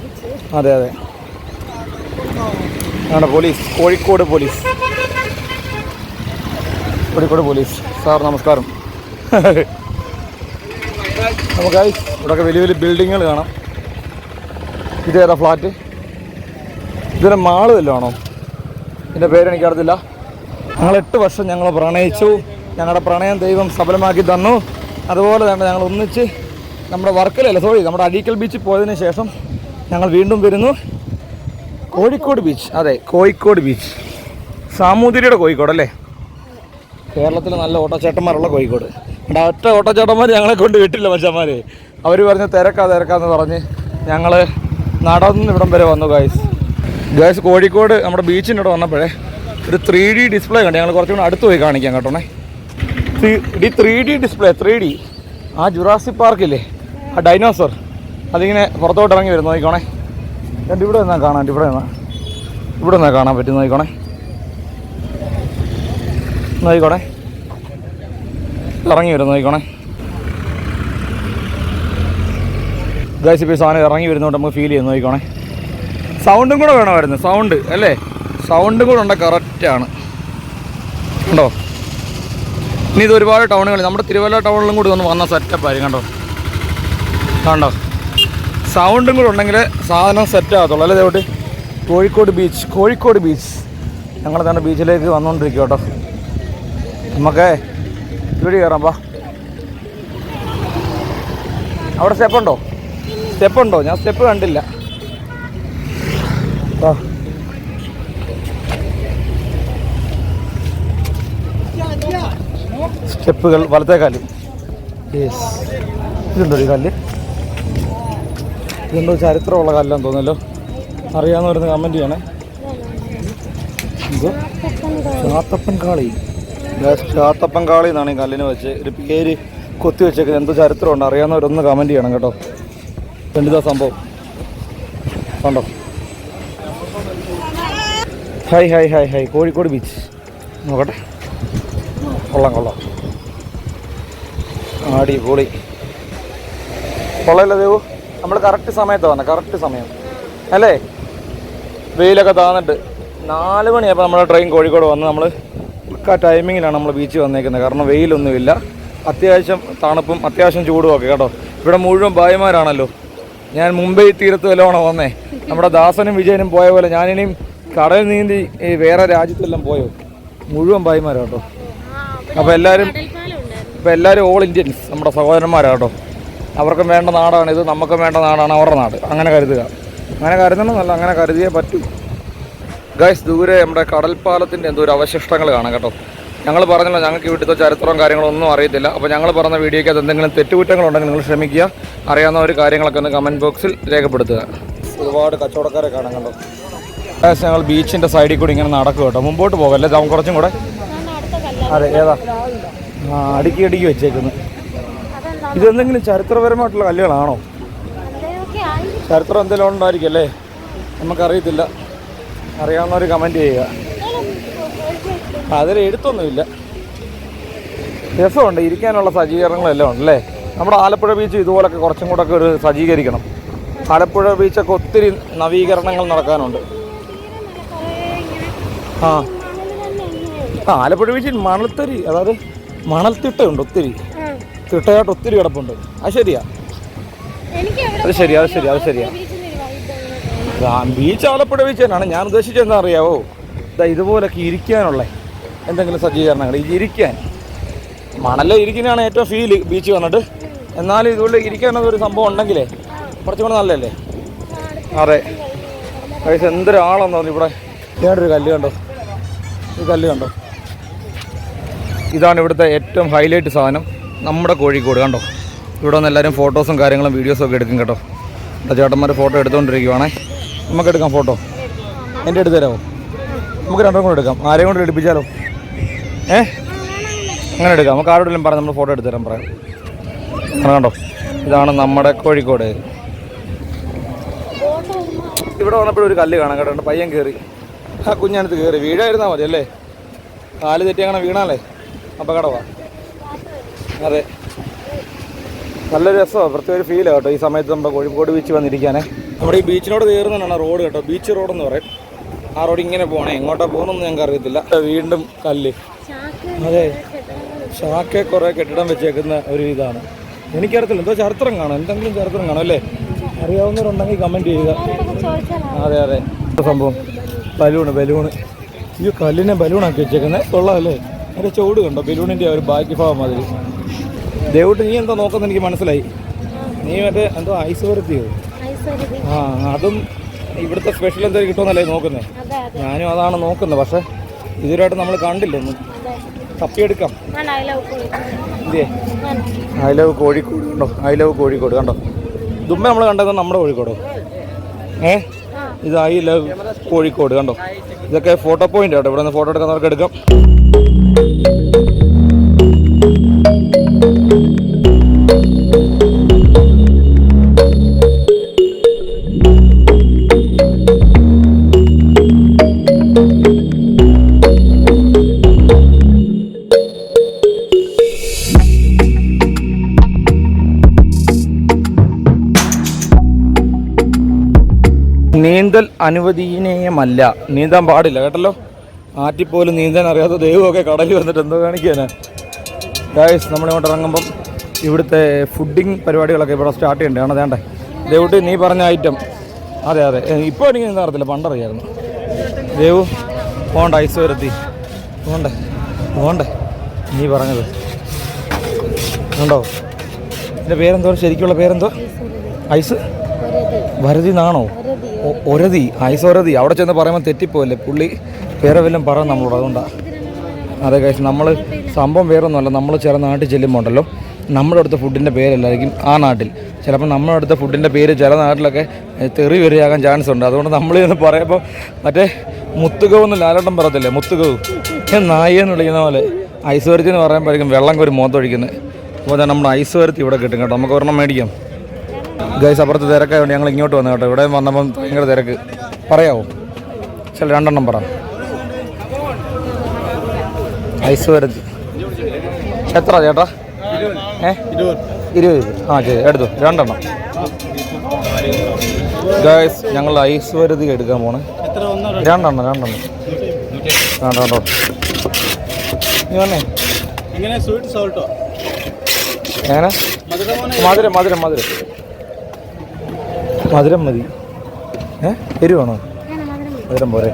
അതെ അതെ ആണ് police, Kozhikode police, Kozhikode police sir നമസ്കാരം. നമുക്കായി ഇവിടെയൊക്കെ വലിയ വലിയ ബിൽഡിങ്ങുകൾ കാണാം. ഇതേതാ ഫ്ലാറ്റ്? ഇതൊരു മാള് വല്ലതും ആണോ? ഇതിൻ്റെ പേരെനിക്കറിയത്തില്ല. ഞങ്ങൾ 8 വർഷം ഞങ്ങൾ പ്രണയിച്ചു. ഞങ്ങളുടെ പ്രണയം ദൈവം സഫലമാക്കി തന്നു. അതുപോലെ തന്നെ ഞങ്ങൾ ഒന്നിച്ച് നമ്മുടെ നമ്മുടെ അഴീക്കൽ ബീച്ചിൽ പോയതിന് ശേഷം ഞങ്ങൾ വീണ്ടും വരുന്നു കോഴിക്കോട് ബീച്ച്. അതെ കോഴിക്കോട് ബീച്ച്, സാമൂതിരിയുടെ കോഴിക്കോട് അല്ലേ? കേരളത്തിൽ നല്ല ഓട്ടോച്ചേട്ടന്മാരുള്ള കോഴിക്കോട്. ഒറ്റ ഓട്ടോച്ചേട്ടന്മാർ ഞങ്ങളെ കൊണ്ട് വിട്ടില്ല മച്ചന്മാർ. അവർ പറഞ്ഞ് തിരക്കാന്ന് പറഞ്ഞ് ഞങ്ങൾ നടന്ന് ഇവിടം വരെ വന്നു. ഗായ്സ് കോഴിക്കോട് നമ്മുടെ ബീച്ചിൻ്റെ ഇവിടെ വന്നപ്പോഴേ ഒരു 3D ഡിസ്പ്ലേ കണ്ടു. ഞങ്ങൾ കുറച്ചുകൂടെ അടുത്ത് പോയി കാണിക്കാം കേട്ടോണേ. 3D display 3D. ആ ജുറാസിക് പാർക്കില്ലേ, ആ ഡൈനോസർ അതിങ്ങനെ പുറത്തോട്ട് ഇറങ്ങി വരുന്നു. നോക്കിക്കോണേ, എന്നിട്ട് ഇവിടെ നിന്നാ കാണാൻ, ഇവിടെ നിന്നാ കാണാൻ പറ്റും. നോക്കിക്കോണേ ഇറങ്ങി വരും. നോക്കിക്കോണേ ഗായ്സ്, ഇപ്പോൾ ഈ സാധനം ഇറങ്ങി വരുന്നതുകൊണ്ട് നമുക്ക് ഫീൽ ചെയ്യുന്നു. നോക്കിക്കോണേ, സൗണ്ടും കൂടെ വേണമായിരുന്നു. സൗണ്ട് അല്ലേ, സൗണ്ടും കൂടെ ഉണ്ടെങ്കിൽ കറക്റ്റാണ്. കണ്ടോ? ഇനി ഇത് ഒരുപാട് ടൗണുകൾ, നമ്മുടെ തിരുവല്ല ടൗണിലും കൂടി ഒന്ന് വന്ന സെറ്റപ്പായിരിക്കും. കണ്ടോ സൗണ്ടും കൂടെ ഉണ്ടെങ്കിൽ സാധനം സെറ്റ് ആകത്തുള്ളൂ അല്ലേ ദേവട്ടി? കോഴിക്കോട് ബീച്ച് ഞങ്ങൾ തന്നെ ബീച്ചിലേക്ക് വന്നുകൊണ്ടിരിക്കും കേട്ടോ. നമുക്ക് ഇവിടെ കയറാം. വാ, അവിടെ സ്റ്റെപ്പുണ്ടോ? ഞാൻ സ്റ്റെപ്പ് കണ്ടില്ല. സ്റ്റെപ്പുകൾ വലത്തെ കാല്. യെസ്, ഇതുണ്ടോ ഈ കല്ല്? ഇതെന്തോ ചരിത്രമുള്ള കല്ലാന്ന് തോന്നുന്നല്ലോ. അറിയാവുന്നവരുന്ന് കമൻറ്റ് ചെയ്യണേ. എന്തോ ചാത്തപ്പൻ കാളി എന്നാണ് ഈ കല്ലിന് വെച്ച് ഒരു പേര് കൊത്തി വെച്ചേക്കുന്നത്. എന്തോ ചരിത്രമുണ്ട്, അറിയാവുന്നവരൊന്ന് കമൻറ്റ് ചെയ്യണം കേട്ടോ. എന്താ സംഭവം കണ്ടോ? ഹായ് കോഴിക്കോട് ബീച്ച് നോക്കട്ടെ. കൊള്ളാം അടിപൊളി. കൊള്ളയില്ല ദേവു, നമ്മൾ കറക്റ്റ് സമയത്താണ് വന്നത്. കറക്റ്റ് സമയം അല്ലേ? വെയിലൊക്കെ താന്നിട്ട് 4 മണിയായപ്പോൾ നമ്മുടെ ട്രെയിൻ കോഴിക്കോട് വന്ന് നമ്മൾ ആ ടൈമിങ്ങിലാണ് നമ്മൾ ബീച്ചിൽ വന്നേക്കുന്നത്. കാരണം വെയിലൊന്നുമില്ല, അത്യാവശ്യം തണുപ്പും അത്യാവശ്യം ചൂടും ഒക്കെ കേട്ടോ. ഇവിടെ മുഴുവൻ ഭായിമാരാണല്ലോ. ഞാൻ മുംബൈ തീരത്ത് വല്ലതാണോ വന്നേ? നമ്മുടെ ദാസനും വിജയനും പോയ പോലെ ഞാനിനിയും കടൽ നീന്തി വേറെ രാജ്യത്തെല്ലാം പോയോ? മുഴുവൻ ഭായിമാരാണ് കേട്ടോ. അപ്പോൾ എല്ലാവരും ഓൾ ഇന്ത്യൻസ് നമ്മുടെ സഹോദരന്മാരാണ് കേട്ടോ. അവർക്കും വേണ്ട നാടാണിത്, നമുക്കും വേണ്ട നാടാണ് അവരുടെ നാട്. അങ്ങനെ കരുതുക. അങ്ങനെ കരുതണമെന്നല്ല, അങ്ങനെ കരുതിയേ പറ്റൂ. ഗൈസ്, ദൂരെ നമ്മുടെ കടൽപ്പാലത്തിൻ്റെ എന്തോ ഒരു അവശിഷ്ടങ്ങൾ കാണാം കേട്ടോ. ഞങ്ങൾ പറഞ്ഞല്ലോ ഞങ്ങൾക്ക് ഇവിടുത്തെ ചരിത്രവും കാര്യങ്ങളൊന്നും അറിയത്തില്ല. അപ്പോൾ ഞങ്ങൾ പറഞ്ഞ വീഡിയോയ്ക്ക് അത് എന്തെങ്കിലും തെറ്റുകുറ്റങ്ങളുണ്ടെങ്കിൽ നിങ്ങൾ ക്ഷമിക്കുക. അറിയാവുന്ന ഒരു കാര്യങ്ങളൊക്കെ ഒന്ന് കമൻറ്റ് ബോക്സിൽ രേഖപ്പെടുത്തുക. ഒരുപാട് കച്ചവടക്കാരെ കാണാം കേട്ടോ. ഗൈസ്, ഞങ്ങൾ ബീച്ചിൻ്റെ സൈഡിൽ കൂടി ഇങ്ങനെ നടക്കും കേട്ടോ. മുമ്പോട്ട് പോകല്ലേ, നമുക്ക് കുറച്ചും കൂടെ. അതെ, ഏതാ അടുക്കി വെച്ചേക്കുന്നത്. ഇതെന്തെങ്കിലും ചരിത്രപരമായിട്ടുള്ള കല്ലുകളാണോ? ചരിത്രം എന്തെങ്കിലും ഉണ്ടായിരിക്കും അല്ലേ? നമുക്കറിയത്തില്ല. അറിയാവുന്നവർ കമൻറ്റ് ചെയ്യുക. അതിൽ എഴുത്തൊന്നുമില്ല. രസമുണ്ട്, ഇരിക്കാനുള്ള സജ്ജീകരണങ്ങളെല്ലാം ഉണ്ടല്ലേ. നമ്മുടെ ആലപ്പുഴ ബീച്ച് ഇതുപോലൊക്കെ കുറച്ചും കൂടെ ഒക്കെ ഒരു സജ്ജീകരിക്കണം. ആലപ്പുഴ ബീച്ചൊക്കെ ഒത്തിരി നവീകരണങ്ങൾ നടക്കാനുണ്ട്. ആലപ്പുഴ ബീച്ചിൽ മണൽത്തരി, അതായത് മണൽത്തിട്ടയുണ്ട് ഒത്തിരി. തിട്ടയായിട്ട് ഒത്തിരി കിടപ്പുണ്ട്. അത് ശരിയാ. ബീച്ച് ആലപ്പുഴ ബീച്ച് തന്നെയാണ്. ഞാൻ ഉദ്ദേശിച്ചത് എന്താ അറിയാവോ? ഇതുപോലൊക്കെ ഇരിക്കാനുള്ള എന്തെങ്കിലും സജ്ജീകരണങ്ങൾ. ഇരിക്കാൻ മണലിൽ ഇരിക്കുന്നതാണ് ഏറ്റവും ഫീൽ ബീച്ച് വന്നിട്ട്. എന്നാലും ഇതുപോലെ ഇരിക്കാനൊരു സംഭവം ഉണ്ടെങ്കിലേ കുറച്ചും കൂടെ നല്ലതല്ലേ? അതെ പൈസ എന്തൊരാളെന്ന് പറഞ്ഞു. ഇവിടെ ഞാനൊരു കല്ല് കണ്ടോ? ഈ കല്ല് കണ്ടോ? ഇതാണ് ഇവിടുത്തെ ഏറ്റവും ഹൈലൈറ്റ് സാധനം, നമ്മുടെ കോഴിക്കോട്. കണ്ടോ? ഇവിടെ വന്ന് എല്ലാവരും ഫോട്ടോസും കാര്യങ്ങളും വീഡിയോസും ഒക്കെ എടുക്കും കേട്ടോ. ചേട്ടന്മാർ ഫോട്ടോ എടുത്തുകൊണ്ടിരിക്കുവാണേ. നമുക്കെടുക്കാം ഫോട്ടോ. എൻ്റെ എടുത്ത് തരാമോ? നമുക്ക് രണ്ടും കൂടെ എടുക്കാം. ആരെയും കൊണ്ട് എടുപ്പിച്ചാലോ? അങ്ങനെ എടുക്കാം. നമുക്ക് ആരോടെങ്കിലും പറയാം, നമ്മൾ ഫോട്ടോ എടുത്തു തരാൻ പറയാം. കണ്ടോ? ഇതാണ് നമ്മുടെ കോഴിക്കോട്. ഇവിടെ വന്നപ്പോഴൊരു കല്ല് കാണാം കേട്ടോ. പയ്യൻ കയറി, ആ കുഞ്ഞനത്ത് കയറി വീഴായിരുന്നാൽ മതി അല്ലേ? കാല് തെറ്റി അങ്ങനെ വീണാലേ അപകടമാണ്. അതെ, നല്ലൊരു രസമാണ്, പ്രത്യേക ഒരു ഫീലാണ് കേട്ടോ ഈ സമയത്ത് നമ്മുടെ കോഴിക്കോട് ബീച്ച് വന്നിരിക്കാനേ. നമ്മുടെ ഈ ബീച്ചിനോട് കയറുന്നതാണ് റോഡ് കേട്ടോ, ബീച്ച് റോഡെന്ന് പറയും. ആ റോഡ് ഇങ്ങനെ പോകണേ, എങ്ങോട്ടാ പോകുന്നൊന്നും ഞങ്ങൾക്ക് അറിയത്തില്ല. വീണ്ടും കല്ല്, അതെ, ചാക്കെ കുറേ കെട്ടിടം വെച്ചേക്കുന്ന ഒരു ഇതാണ്. എനിക്കറിയത്തില്ല, എന്തോ ചരിത്രം കാണാം, എന്തെങ്കിലും ചരിത്രം കാണാം അല്ലേ? അറിയാവുന്നവരുണ്ടെങ്കിൽ കമൻറ്റ് ചെയ്യുക. അതെ അതെ, സംഭവം ബലൂണ് ഈ കല്ലിനെ ബലൂണാക്കി വെച്ചേക്കുന്നത് കൊള്ളാമല്ലേ? അതിൻ്റെ ചൂട് കണ്ടോ, ബലൂണിൻ്റെ ഒരു ബാക്കി ഭാവം മാതിരി. ദേവൂട്ട് നീ എന്തോ നോക്കുന്നത് എനിക്ക് മനസ്സിലായി. നീ മറ്റേ എന്തോ ഐസ് വരത്തിയോ? ആ, അതും ഇവിടുത്തെ സ്പെഷ്യൽ എന്തെങ്കിലും കിട്ടുമെന്നല്ലേ നോക്കുന്നത്? ഞാനും അതാണ് നോക്കുന്നത്, പക്ഷേ ഇതുവരായിട്ട് നമ്മൾ കണ്ടില്ലൊന്നും. തപ്പിയെടുക്കാം. ഇതേ ഐ ലവ് കോഴിക്കോട് കണ്ടോ, ഐ ലവ് കോഴിക്കോട് കണ്ടോ. ഇതുമ്പേ നമ്മൾ കണ്ടത് നമ്മുടെ കോഴിക്കോടോ? ഇത് ഐ ലവ് കോഴിക്കോട് കണ്ടോ. ഇതൊക്കെ ഫോട്ടോ പോയിന്റ് കേട്ടോ, ഇവിടെ നിന്ന് ഫോട്ടോ എടുക്കുന്നവർക്ക് എടുക്കാം. നീന്തൽ അനുവദനീയമല്ല, നീന്താൻ പാടില്ല കേട്ടല്ലോ. ആറ്റിപ്പോലും നീന്താൻ അറിയാത്ത ദൈവമൊക്കെ കടലിൽ വന്നിട്ട് എന്തോ കാണിക്കാനാ. ഗായ്സ്, നമ്മളിങ്ങോട്ട് ഇറങ്ങുമ്പം ഇവിടുത്തെ ഫുഡിങ് പരിപാടികളൊക്കെ ഇവിടെ സ്റ്റാർട്ട് ചെയ്യണ്ടേ? ആണ് വേണ്ടേ ദേവുട്ടി നീ പറഞ്ഞ ഐറ്റം? അതെ അതെ, ഇപ്പോൾ എനിക്ക് നീന്താൻ അറിയത്തില്ല, പണ്ടറിയായിരുന്നു. ദേവു പോണ്ട, ഐസ് വരത്തി പോണ്ടേ നീ പറഞ്ഞത് ഉണ്ടോ? എൻ്റെ പേരെന്തോ, ശരിക്കുള്ള പേരെന്തോ? ഐസ് വരതി എന്നാണോ? ഒരതി, ഐസ് ഒരതി. അവിടെ ചെന്ന് പറയുമ്പോൾ തെറ്റിപ്പോല്ലേ, പുള്ളി വേറെ വല്ലതും പറയാം നമ്മളോട്, അതുകൊണ്ടാണ്. അതെ ഗൈസ്, നമ്മൾ സംഭവം വേറൊന്നുമല്ല. നമ്മൾ ചില നാട്ടിൽ ചെല്ലുമ്പോൾ ഉണ്ടല്ലോ, നമ്മുടെ അടുത്ത ഫുഡിൻ്റെ പേരല്ലായിരിക്കും ആ നാട്ടിൽ. ചിലപ്പോൾ നമ്മുടെ അടുത്ത ഫുഡിൻ്റെ പേര് ചില നാട്ടിലൊക്കെ തെറി വരെയാകാൻ ചാൻസ് ഉണ്ട്. അതുകൊണ്ട് നമ്മൾ എന്ന് പറയുമ്പോൾ മറ്റേ മുത്തുകവ് എന്ന് ലാലട്ടം പറയത്തില്ലേ, മുത്തുകവ് നായെന്ന് വിളിക്കുന്ന പോലെ ഐസ് വരത്തി എന്ന് പറയുമ്പോഴേക്കും വെള്ളം കോരി മുഖത്തൊഴിക്കുന്നത്. അപ്പോൾ നമ്മുടെ ഐസ് വരത്തി ഇവിടെ കിട്ടും കേട്ടോ, നമുക്ക് ഒരെണ്ണം മേടിക്കാം. ഗൈസ്, അപ്പുറത്ത് തിരക്കായതുകൊണ്ട് ഞങ്ങൾ ഇങ്ങോട്ട് വന്നു കേട്ടോ. ഇവിടെ വന്നപ്പം ഭയങ്കര തിരക്ക്. പറയാമോ? ചില രണ്ടെണ്ണം പറ. ഐസ് വരത്തി എത്ര ചേട്ടാ? 20. ആ ശരി, എടുത്തു രണ്ടെണ്ണം. ഗൈസ്, ഞങ്ങൾ ഐസ് വരതി എടുക്കാൻ പോണേ. രണ്ടെണ്ണം വേണ്ടോ? നീ വന്നേ. എങ്ങനെ മധുരം മതി. എരിവാണോ? മധുരം പോരെ.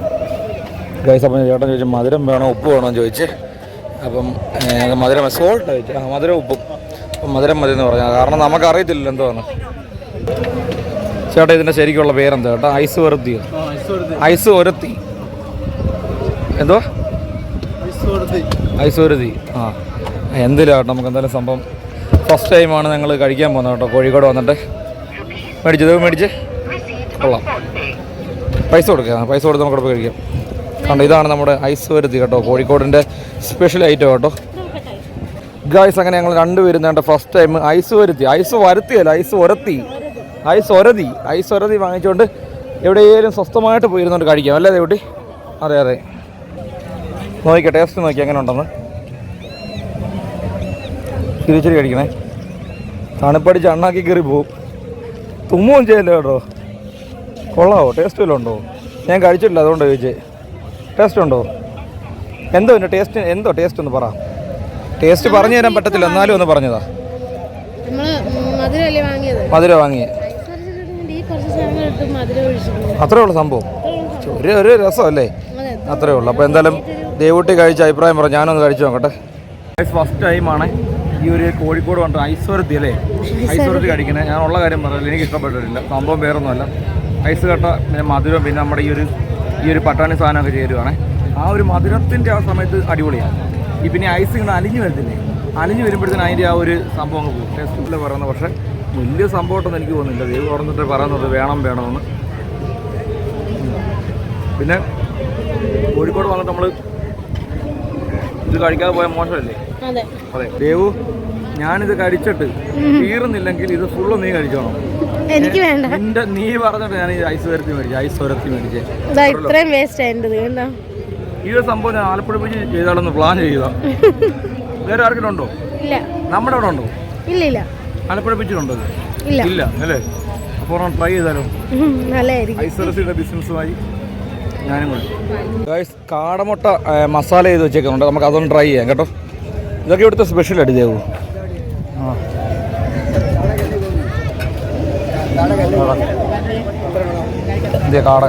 ഗൈസ്, അപ്പം ചേട്ടൻ ചോദിച്ചു മധുരം വേണോ ഉപ്പ് വേണോ എന്ന് ചോദിച്ച്. അപ്പം മധുരം സോൾട്ട് ചോദിച്ചു. മധുരം ഉപ്പും. അപ്പം മധുരം മതി എന്ന് പറഞ്ഞാൽ, കാരണം നമുക്കറിയത്തില്ലല്ലോ എന്തോന്ന്. ചേട്ടാ ഇതിൻ്റെ ശരിക്കുള്ള പേരെന്താ ചേട്ടാ? ഐസ് വരത്തിയോ? ഐസ് ഒരത്തി എന്തോ? ഐസ് വരത്തി. ആ, എന്തില്ല കേട്ടോ, നമുക്ക് എന്തായാലും സംഭവം ഫസ്റ്റ് ടൈമാണ് ഞങ്ങൾ കഴിക്കാൻ പോകുന്നത് കേട്ടോ. കോഴിക്കോട് വന്നിട്ട് മേടിച്ച് കൊള്ളാം. പൈസ കൊടുക്കുക, പൈസ കൊടുത്ത് നമുക്ക് കഴിക്കാം. കണ്ടോ, ഇതാണ് നമ്മുടെ ഐസ് വരത്തി കേട്ടോ, കോഴിക്കോടിൻ്റെ സ്പെഷ്യൽ ഐറ്റം കേട്ടോ. ഗായ്സ്, അങ്ങനെ ഞങ്ങൾ രണ്ടുപേരും വേണ്ട ഫസ്റ്റ് ടൈം ഐസ് വരത്തി, ഐസ് വരത്തിയല്ല ഐസ് ഒരതി വാങ്ങിച്ചുകൊണ്ട് എവിടെയെങ്കിലും സ്വസ്ഥമായിട്ട് പോയിരുന്നുകൊണ്ട് കഴിക്കാം അല്ലേ ദേവുട്ടി? അതെ അതെ, നോക്കിയാൽ ടേസ്റ്റ് നോക്കി എങ്ങനെ ഉണ്ടെന്ന്. തിരിച്ചിരി കഴിക്കണേ, തണുപ്പടിച്ച് അണ്ണാക്കി കയറി പോവും. തുമ്മും ചെയ്യല്ലോ കേട്ടോ. കൊള്ളാവോ? ടേസ്റ്റ് വല്ലതും ഉണ്ടോ? ഞാൻ കഴിച്ചിട്ടില്ല, അതുകൊണ്ട് ചോദിച്ചേ. ടേസ്റ്റ് ഉണ്ടോ? എന്തോ എൻ്റെ ടേസ്റ്റ്, എന്തോ ടേസ്റ്റ് ഒന്ന് പറ. ടേസ്റ്റ് പറഞ്ഞു തരാൻ പറ്റത്തില്ല, എന്നാലും ഒന്ന് പറഞ്ഞതാ. മധുരം വാങ്ങിയേ അത്രേ ഉള്ളൂ സംഭവം. ഒരു രസമല്ലേ, അത്രേ ഉള്ളൂ. അപ്പോൾ എന്തായാലും ദേവുട്ടി കഴിച്ച അഭിപ്രായം പറ, ഞാനൊന്ന് കഴിച്ചു നോക്കട്ടെ. ഫസ്റ്റ് ടൈമാണ് ഈ ഒരു കോഴിക്കോട് വന്നിട്ട് ഐസ് വരത്തി അല്ലേ, ഐസ് വരത്തി കഴിക്കണേ. ഞാനുള്ള കാര്യം പറഞ്ഞില്ല, എനിക്ക് ഇഷ്ടപ്പെട്ടിട്ടില്ല. സംഭവം വേറൊന്നുമല്ല, ഐസ് കട്ട പിന്നെ മധുരം, പിന്നെ നമ്മുടെ ഈ ഒരു പട്ടാണി സാധനമൊക്കെ ചേരുവാണേ. ആ ഒരു മധുരത്തിൻ്റെ ആ സമയത്ത് അടിപൊളിയാണ്. ഈ പിന്നെ ഐസ് ഇങ്ങനെ അലിഞ്ഞു വരത്തില്ലേ, അലിഞ്ഞു വരുമ്പോഴത്തേന് അതിൻ്റെ ആ ഒരു സംഭവം അങ്ങ് പോകും. ടേസ്റ്റിൽ പറയുന്നത്, പക്ഷേ വലിയ സംഭവമായിട്ടൊന്നും എനിക്ക് തോന്നുന്നില്ല. ദൈവം തുറന്നിട്ട് പറയുന്നത് വേണമെന്ന്. പിന്നെ കോഴിക്കോട് വന്നിട്ട് നമ്മൾ ഇത് കഴിക്കാതെ പോയാൽ മോശമല്ലേ? അതെ ദേവു, ഞാനിത് കഴിച്ചിട്ട് തീർന്നില്ലെങ്കിൽ ഇത് ഫുള്ള് നീ കഴിച്ചോണം. എനിക്ക് വേണ്ട. നീ പറഞ്ഞിട്ട് ഞാൻ ഈ ഐസ് വരത്തി മേടിച്ചേ. ഇത്രയും വേസ്റ്റ് ആയിട്ട് ഈ ഒരു സംഭവം ഞാൻ ആലപ്പുഴ ബീച്ച് ചെയ്താലൊന്ന് പ്ലാൻ ചെയ്യുക. വേറെ ആർക്കെങ്കിലും ഉണ്ടോ? ഇല്ല. നമ്മുടെ അവിടെ ഉണ്ടോ? ഇല്ല. ആലപ്പുഴ ബീച്ചിലുണ്ടോ? ഇല്ല അല്ലേ? അപ്പോൾ ട്രൈ ചെയ്താലോ? ഐശ്വര്യയുടെ ബിസിനസ്സുമായി ഞാനും കൂടെ. കാടമുട്ട മസാല ചെയ്ത് വെച്ചേക്കുന്നുണ്ട്, നമുക്ക് അതൊന്ന് ട്രൈ ചെയ്യാം കേട്ടോ. ഇതൊക്കെ ഇവിടുത്തെ സ്പെഷ്യൽ അടി ദേവു. കാട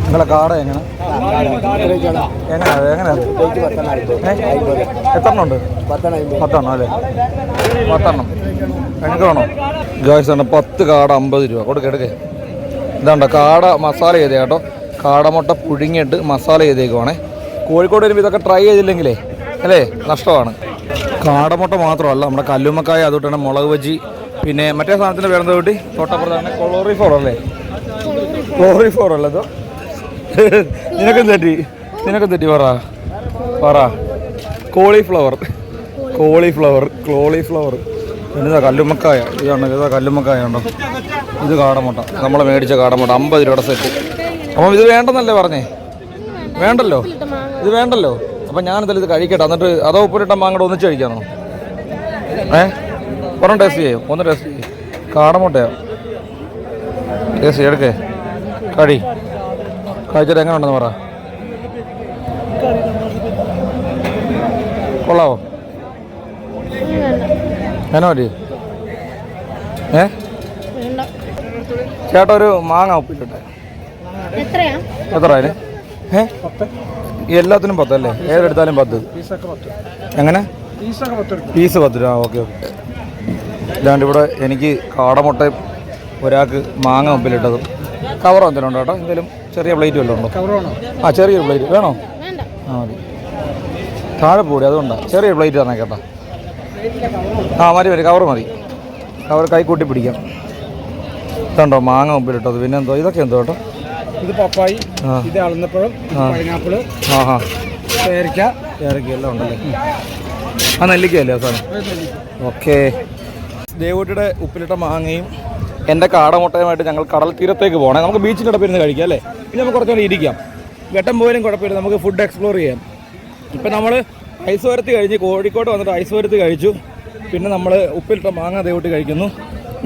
നിങ്ങളെ കാട എങ്ങനെ എത്രണ്ണം ഉണ്ട്? 10 അല്ലേ? 10 എനിക്ക് വേണോ? ഗായ്സ് ആണ് 10 കാട 50 രൂപ. കൊടുക്കെ. ഇതാണ്ടോ കാട മസാല ചെയ്തേ കേട്ടോ. കാടമുട്ട പുഴുങ്ങിയിട്ട് മസാല ചെയ്തേക്കുവാണേ. കോഴിക്കോട് വരുമ്പോൾ ഇതൊക്കെ ട്രൈ ചെയ്തില്ലെങ്കിലേ അല്ലേ നഷ്ടമാണ്. കാടമുട്ട മാത്രമല്ല, നമ്മുടെ കല്ലുമ്മക്കായ, അതുകൊണ്ടാണ് മുളക് ബജി, പിന്നെ മറ്റേ സാധനത്തിൻ്റെ പേരെന്താ കൂട്ടി തൊട്ടപ്പുറത്താണ് ക്ലോറിഫോർ അല്ലേ? ക്ലോറിഫോർ അല്ലതോ? നിനക്കും തെറ്റി പറ. കോളിഫ്ലവർ. എന്നതാ കല്ലുമ്മക്കായ. ഇതാ കല്ലുമ്മക്കായ ഉണ്ടോ? ഇത് കാടമുട്ട, നമ്മൾ മേടിച്ച കാടമുട്ട 50 രൂപയുടെ സെറ്റ്. അപ്പം ഇത് വേണ്ടെന്നല്ലേ പറഞ്ഞേ? വേണ്ടല്ലോ, ഇത് വേണ്ടല്ലോ. അപ്പം ഞാനെന്തായാലും ഇത് കഴിക്കട്ടെ, എന്നിട്ട് അതോ ഉപ്പിലിട്ട മാങ്ങയുടെ ഒന്നിച്ച് കഴിക്കാനോ? ഒരെണ്ണം ടേസ്റ്റ് ചെയ്യോ? ഒന്ന് ടേസ്റ്റ് ചെയ്യും. കാടമുട്ടയോ? ടേസ്റ്റ് എടുക്കേ. കഴിച്ചിട്ട് എങ്ങനെ ഉണ്ടെന്ന് പറ. കൊള്ളാവോ? എന്നാ പറ്റി? ചേട്ടാ ഒരു മാങ്ങ ഉപ്പിലിട്ടെ. എത്ര അതിന്? എല്ലാത്തിനും 10 അല്ലേ? ഏതെടുത്താലും 10. എങ്ങനെ? പീസ് 10 രൂപ. ഓക്കെ. ഇല്ലാണ്ട് ഇവിടെ എനിക്ക് കാടമുട്ടയും ഒരാൾക്ക് മാങ്ങ ഉപ്പിലിട്ടതും. കവറോ എന്തെങ്കിലും ഉണ്ടോ കേട്ടോ? എന്തെങ്കിലും ചെറിയ പ്ലേറ്റ് വല്ലതും ഉണ്ടോ? ചെറിയൊരു പ്ലേറ്റ് വേണോ? മതി. താഴെ പോടി, അതുകൊണ്ടാണ് ചെറിയൊരു പ്ലേറ്റ് തന്നെ കേട്ടോ. മതി. കവർ മതി. കവർ കൈ കൂട്ടി പിടിക്കാം. ഇതുണ്ടോ മാങ്ങ മുമ്പിലിട്ടത്? പിന്നെ എന്തോ ഇതൊക്കെ എന്തോ കേട്ടോ? ഇത് പപ്പായി, ഇത് അളന്നപ്പഴം, പൈനാപ്പിള്, പേരയ്ക്ക എല്ലാം ഉണ്ടല്ലേ? നെല്ലിക്കയല്ലേ സാധനം? ഓക്കെ. ദേവൂട്ടിയുടെ ഉപ്പിലിട്ട മാങ്ങയും എൻ്റെ കാടമുട്ടയുമായിട്ട് ഞങ്ങൾ കടൽ തീരത്തേക്ക് പോകണേ. നമുക്ക് ബീച്ചിൻ്റെ അടുത്ത് ഇരുന്ന് കഴിക്കാം അല്ലേ? പിന്നെ നമുക്ക് കുറച്ചുകൂടി ഇരിക്കാം. വെട്ടം പോയാലും കുഴപ്പമില്ല, നമുക്ക് ഫുഡ് എക്സ്പ്ലോർ ചെയ്യാം. ഇപ്പം നമ്മൾ ഐസ് വരത്തി കഴിഞ്ഞ് കോഴിക്കോട് വന്നിട്ട് ഐസ് വരത്തി കഴിച്ചു. പിന്നെ നമ്മൾ ഉപ്പിലിട്ട മാങ്ങ ദേവൂട്ടി കഴിക്കുന്നു.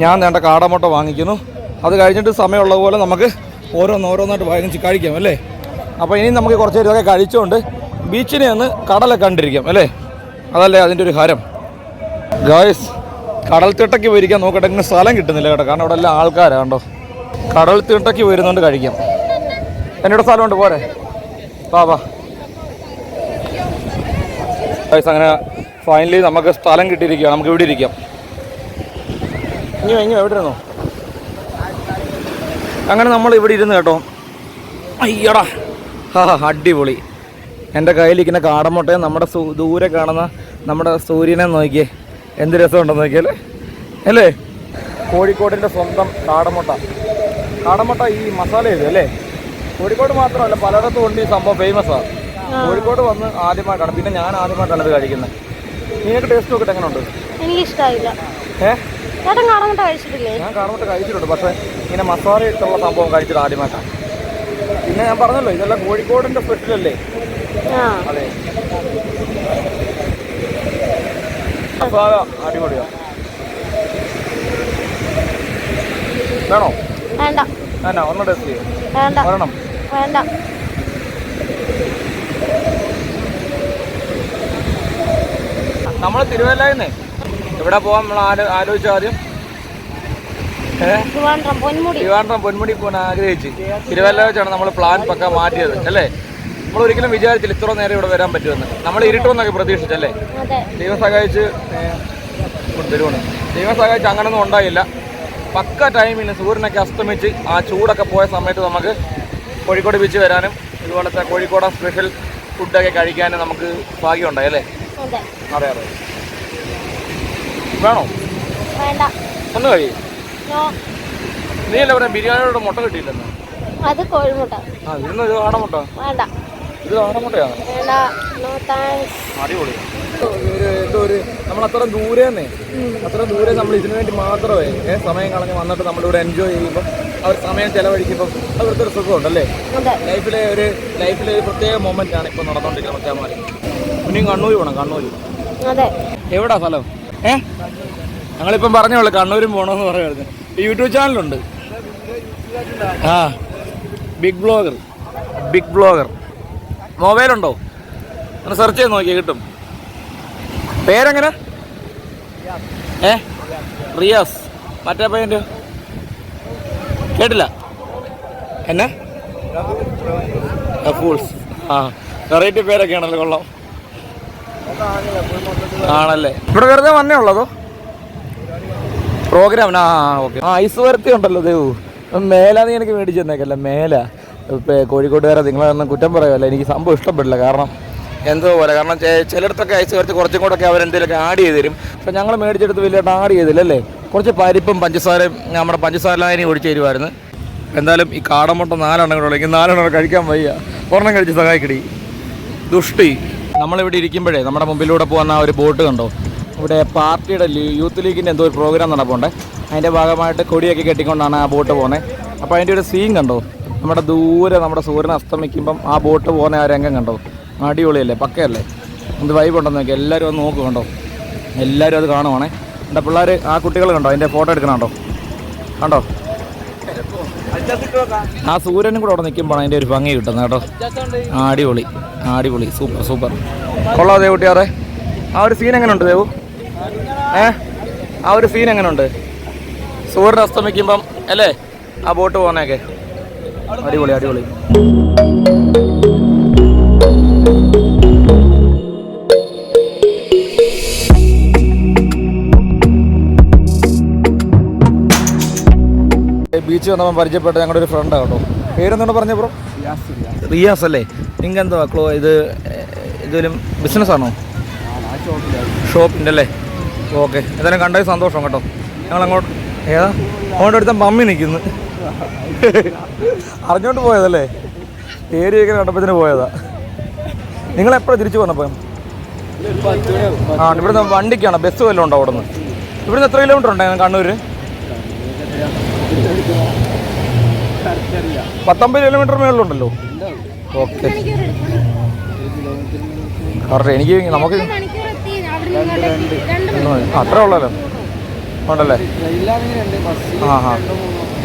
ഞാൻ വേണ്ട കാടമുട്ട വാങ്ങിക്കുന്നു. അത് കഴിഞ്ഞിട്ട് സമയമുള്ള പോലെ നമുക്ക് ഓരോന്നായിട്ട് വാങ്ങിച്ച് കഴിക്കാം അല്ലേ? അപ്പോൾ ഇനി നമുക്ക് കുറച്ച് ഇതൊക്കെ കഴിച്ചുകൊണ്ട് ബീച്ചിനെ ഒന്ന് കടലൊക്കെ കണ്ടിരിക്കാം അല്ലേ? അതല്ലേ അതിൻ്റെ ഒരു ഹരം. ഗായ്സ്, കടൽ തിട്ടയ്ക്ക് പോയിരിക്കാൻ നോക്കട്ടെ. ഇങ്ങനെ സ്ഥലം കിട്ടുന്നില്ല കേട്ടോ, കാരണം ഇവിടെ എല്ലാം ആൾക്കാരാണ് കണ്ടോ. കടൽ തിട്ടയ്ക്ക് വരുന്നുണ്ട് കഴിക്കാം. എന്നോട് സ്ഥലമുണ്ട്, പോരെ? വാ. ഗായ്സ്, അങ്ങനെ ഫൈനലി നമുക്ക് സ്ഥലം കിട്ടിയിരിക്കുകയാണ്. നമുക്ക് ഇവിടെ ഇരിക്കാം. ഇനി എവിടെ ഇരുന്നോ? അങ്ങനെ നമ്മൾ ഇവിടെ ഇരുന്ന് കേട്ടോ. അയ്യടാ, അടിപൊളി. എൻ്റെ കയ്യിലിരിക്കുന്ന കാടമുട്ടയും നമ്മുടെ ദൂരെ കാണുന്ന നമ്മുടെ സൂര്യനെ നോക്കിയേ, എന്ത് രസമുണ്ടെന്ന് നോക്കിയാലേ അല്ലേ? കോഴിക്കോടിൻ്റെ സ്വന്തം കാടമുട്ട ഈ മസാല ചെയ്തു അല്ലേ? കോഴിക്കോട് മാത്രമല്ല, പലയിടത്തും ഉണ്ട് ഈ സംഭവം, ഫേമസാണ്. കോഴിക്കോട് വന്ന് ആദ്യമായിട്ടാണ്, പിന്നെ ഞാൻ ആദ്യമായിട്ടാണ് ഇത് കഴിക്കുന്നത്. നിങ്ങൾക്ക് ടേസ്റ്റ് നോക്കിയിട്ട് എങ്ങനെ ഉണ്ട്? എനിക്കിഷ്ടമായില്ല. ഞാൻ കാടമുട്ട കഴിച്ചിട്ടുണ്ട്, പക്ഷേ ഇങ്ങനെ മസാല ഇട്ടുള്ള സംഭവം കഴിച്ചിട്ട് ആദ്യമായിട്ടാണ്. പിന്നെ ഞാൻ പറഞ്ഞല്ലോ, ഇതെല്ലാം കോഴിക്കോടിൻ്റെ സ്പെഷ്യൽ അല്ലേ? അതെ, മസാല അടിപൊളിയാണ്. വേണോ? വേണ്ട. ഒന്ന് ടേസ്റ്റ് ചെയ്യും. വരണം. വേണ്ട. നമ്മൾ തിരുവല്ലയിൽ ഇവിടെ പോകാൻ നമ്മൾ ആലോചിച്ച ആദ്യം ട്രിവാൻഡ്രം പൊന്മുടി പോകാൻ ആഗ്രഹിച്ച് തിരുവല്ല വെച്ചാണ് നമ്മൾ പ്ലാൻ പക്ക മാറ്റിയത് അല്ലേ? നമ്മൾ ഒരിക്കലും വിചാരിച്ചില്ല ഇത്ര നേരം ഇവിടെ വരാൻ പറ്റുമെന്ന്. നമ്മൾ ഇരുട്ടുമെന്നൊക്കെ പ്രതീക്ഷിച്ചല്ലേ? ദൈവം സഹായിച്ച് അങ്ങനൊന്നും ഉണ്ടായില്ല. പക്ക ടൈമിന് സൂര്യനൊക്കെ അസ്തമിച്ച് ആ ചൂടൊക്കെ പോയ സമയത്ത് നമുക്ക് കോഴിക്കോട് ബീച്ച് വരാനും ഇതുപോലത്തെ കോഴിക്കോട് സ്പെഷ്യൽ ഫുഡൊക്കെ കഴിക്കാനും നമുക്ക് ഭാഗ്യമുണ്ടായി അല്ലേ? അതെ. വേണോ? ഒന്ന് കഴിയും. നീ അല്ല പറയാം ബിരിയാണിയോട് മുട്ട കിട്ടിയില്ലെന്ന്. അത് കോഴിമുട്ട. ഇന്ന് കാടമുട്ട. ഇത് കാടമുട്ടയാണ്. അടിപൊളി. എന്തോ ഒരു നമ്മൾ അത്രയും ദൂരെ നമ്മൾ ഇതിനു വേണ്ടി മാത്രമേ സമയം കളഞ്ഞ് വന്നിട്ട് നമ്മളിവിടെ എൻജോയ് ചെയ്യുമ്പോൾ അവർ സമയം ചെലവഴിക്കുമ്പോൾ അവർക്ക് ഒരു സുഖമുണ്ടല്ലേ. ലൈഫിലെ ഒരു പ്രത്യേക മൊമെന്റ് ആണ് ഇപ്പൊ നടന്നുകൊണ്ടിരിക്കുന്നത് മച്ചാമാര്. ഇനിയും കണ്ണൂർ പോകണം. കണ്ണൂർ എവിടാ സ്ഥലം? ഞങ്ങളിപ്പം പറഞ്ഞോളൂ കണ്ണൂരും പോകണമെന്ന് പറയുന്നത്. യൂട്യൂബ് ചാനലുണ്ട്. ബിഗ് ബ്ലോഗർ മൊബൈലുണ്ടോ? ഒന്ന് സെർച്ച് ചെയ്ത് നോക്കിയാൽ കിട്ടും. പേരെങ്ങനെ? റിയാസ്. മറ്റേ പയ്യൻ്റെ കേട്ടില്ല. എന്നാ ഫൂൾസ്. വെറൈറ്റി പേരൊക്കെ ആണല്ലോ. കൊള്ളാം ആണല്ലേ. ഇവിടെ വെറുതെ വന്നേ ഉള്ളതോ പ്രോഗ്രാമിന്? ഓക്കെ. ഐസ് വരത്തി ഉണ്ടല്ലോ ദേവു. മേലാന്ന് എനിക്ക് മേടിച്ചു തന്നേക്കല്ല. കോഴിക്കോട്ടുകാരെ നിങ്ങളൊന്നും കുറ്റം പറയുമല്ല. എനിക്ക് സംഭവം ഇഷ്ടപ്പെടില്ല. കാരണം എന്തോ പോലെ. കാരണം ചിലയിടത്തൊക്കെ ഐസ് വരത്തി കുറച്ചും കൂടെ ഒക്കെ അവരെന്തെങ്കിലുമൊക്കെ ആഡ് ചെയ്ത് തരും. പക്ഷെ ഞങ്ങൾ മേടിച്ചെടുത്ത് വലിയായിട്ട് ആഡ് ചെയ്തില്ലല്ലേ. കുറച്ച് പരിപ്പും പഞ്ചസാരയും നമ്മുടെ പഞ്ചസാരലായനി ഒഴിച്ച് തരുമായിരുന്നു. എന്തായാലും ഈ കാടമുട്ട 4 കൂടെ ഉള്ളെങ്കിൽ 4 കഴിക്കാൻ വയ്യ. ഒരെണ്ണം കഴിച്ച് സഹായിക്കടി ദുഷ്ടി. നമ്മളിവിടെ ഇരിക്കുമ്പോഴേ നമ്മുടെ മുമ്പിലൂടെ പോകുന്ന ആ ഒരു ബോട്ട് കണ്ടോ? ഇവിടെ പാർട്ടിയുടെ യൂത്ത് ലീഗിൻ്റെ എന്തോ ഒരു പ്രോഗ്രാം നടപ്പുണ്ട്. അതിൻ്റെ ഭാഗമായിട്ട് കൊടിയൊക്കെ കെട്ടിക്കൊണ്ടാണ് ആ ബോട്ട് പോകുന്നത്. അപ്പോൾ അതിൻ്റെ ഒരു സീൻ കണ്ടോ? നമ്മുടെ ദൂരെ നമ്മുടെ സൂര്യൻ അസ്തമിക്കുമ്പം ആ ബോട്ട് പോകുന്ന ആ രംഗം കണ്ടോ? അടിപൊളിയല്ലേ, പക്കയല്ലേ? എന്ത് വൈബ് ഉണ്ടെന്ന് നോക്കി. എല്ലാവരും ഒന്ന് നോക്കും കണ്ടോ? എല്ലാവരും അത് കാണുവാണേ. എൻ്റെ പിള്ളേർ ആ കുട്ടികൾ കണ്ടോ? അതിൻ്റെ ഫോട്ടോ എടുക്കണോ? കണ്ടോ? ആ സൂര്യനും കൂടെ അവിടെ നിൽക്കുമ്പോൾ അതിൻ്റെ ഒരു ഭംഗി കിട്ടുന്നത് കേട്ടോ. അടിപൊളി സൂപ്പർ. കൊള്ളാം ദേവ് കുട്ടിയാറെ. ആ ഒരു സീൻ എങ്ങനെ ഉണ്ട് ദേവു? ആ ഒരു സീൻ എങ്ങനെ ഉണ്ട്? സൂര്യൻ അസ്തമിക്കുമ്പം അല്ലേ ആ ബോട്ട് പോകുന്നതൊക്കെ അടിപൊളി. ബീച്ച് വന്നപ്പോൾ പരിചയപ്പെട്ട ഞങ്ങളുടെ ഒരു ഫ്രണ്ടാണ് കേട്ടോ. പേരെന്താണ് പറഞ്ഞ ബ്രോ? റിയാസ് അല്ലേ? നിങ്ങൾക്ക് എന്തുവാ ഇതൊരു ബിസിനസ്സാണോ? ഷോപ്പിൻ്റെ അല്ലേ? ഓക്കെ. എന്തായാലും കണ്ടത് സന്തോഷം കേട്ടോ. ഞങ്ങളങ്ങോട്ട് അങ്ങോട്ട് എടുത്ത മമ്മി നിൽക്കുന്നു. അറിഞ്ഞോണ്ട് പോയതല്ലേ? പേര് ചോദിക്കാൻ കണ്ടപ്പത്തിന് പോയതാ. നിങ്ങളെപ്പോഴാണ് തിരിച്ചു വന്നപ്പോൾ? ഇവിടുന്ന് വണ്ടിക്കാണോ? ബസ് വല്ലതും ഉണ്ടോ അവിടെ നിന്ന്? ഇവിടുന്ന് എത്ര കിലോമീറ്റർ ഉണ്ടായിരുന്നു കണ്ണൂർ? 19 കിലോമീറ്റർ മേളിലുണ്ടല്ലോ. ഓക്കെ. കറക്റ്റ്. എനിക്ക് നമുക്ക് അത്ര ഉള്ളല്ലോ ഉണ്ടല്ലേ?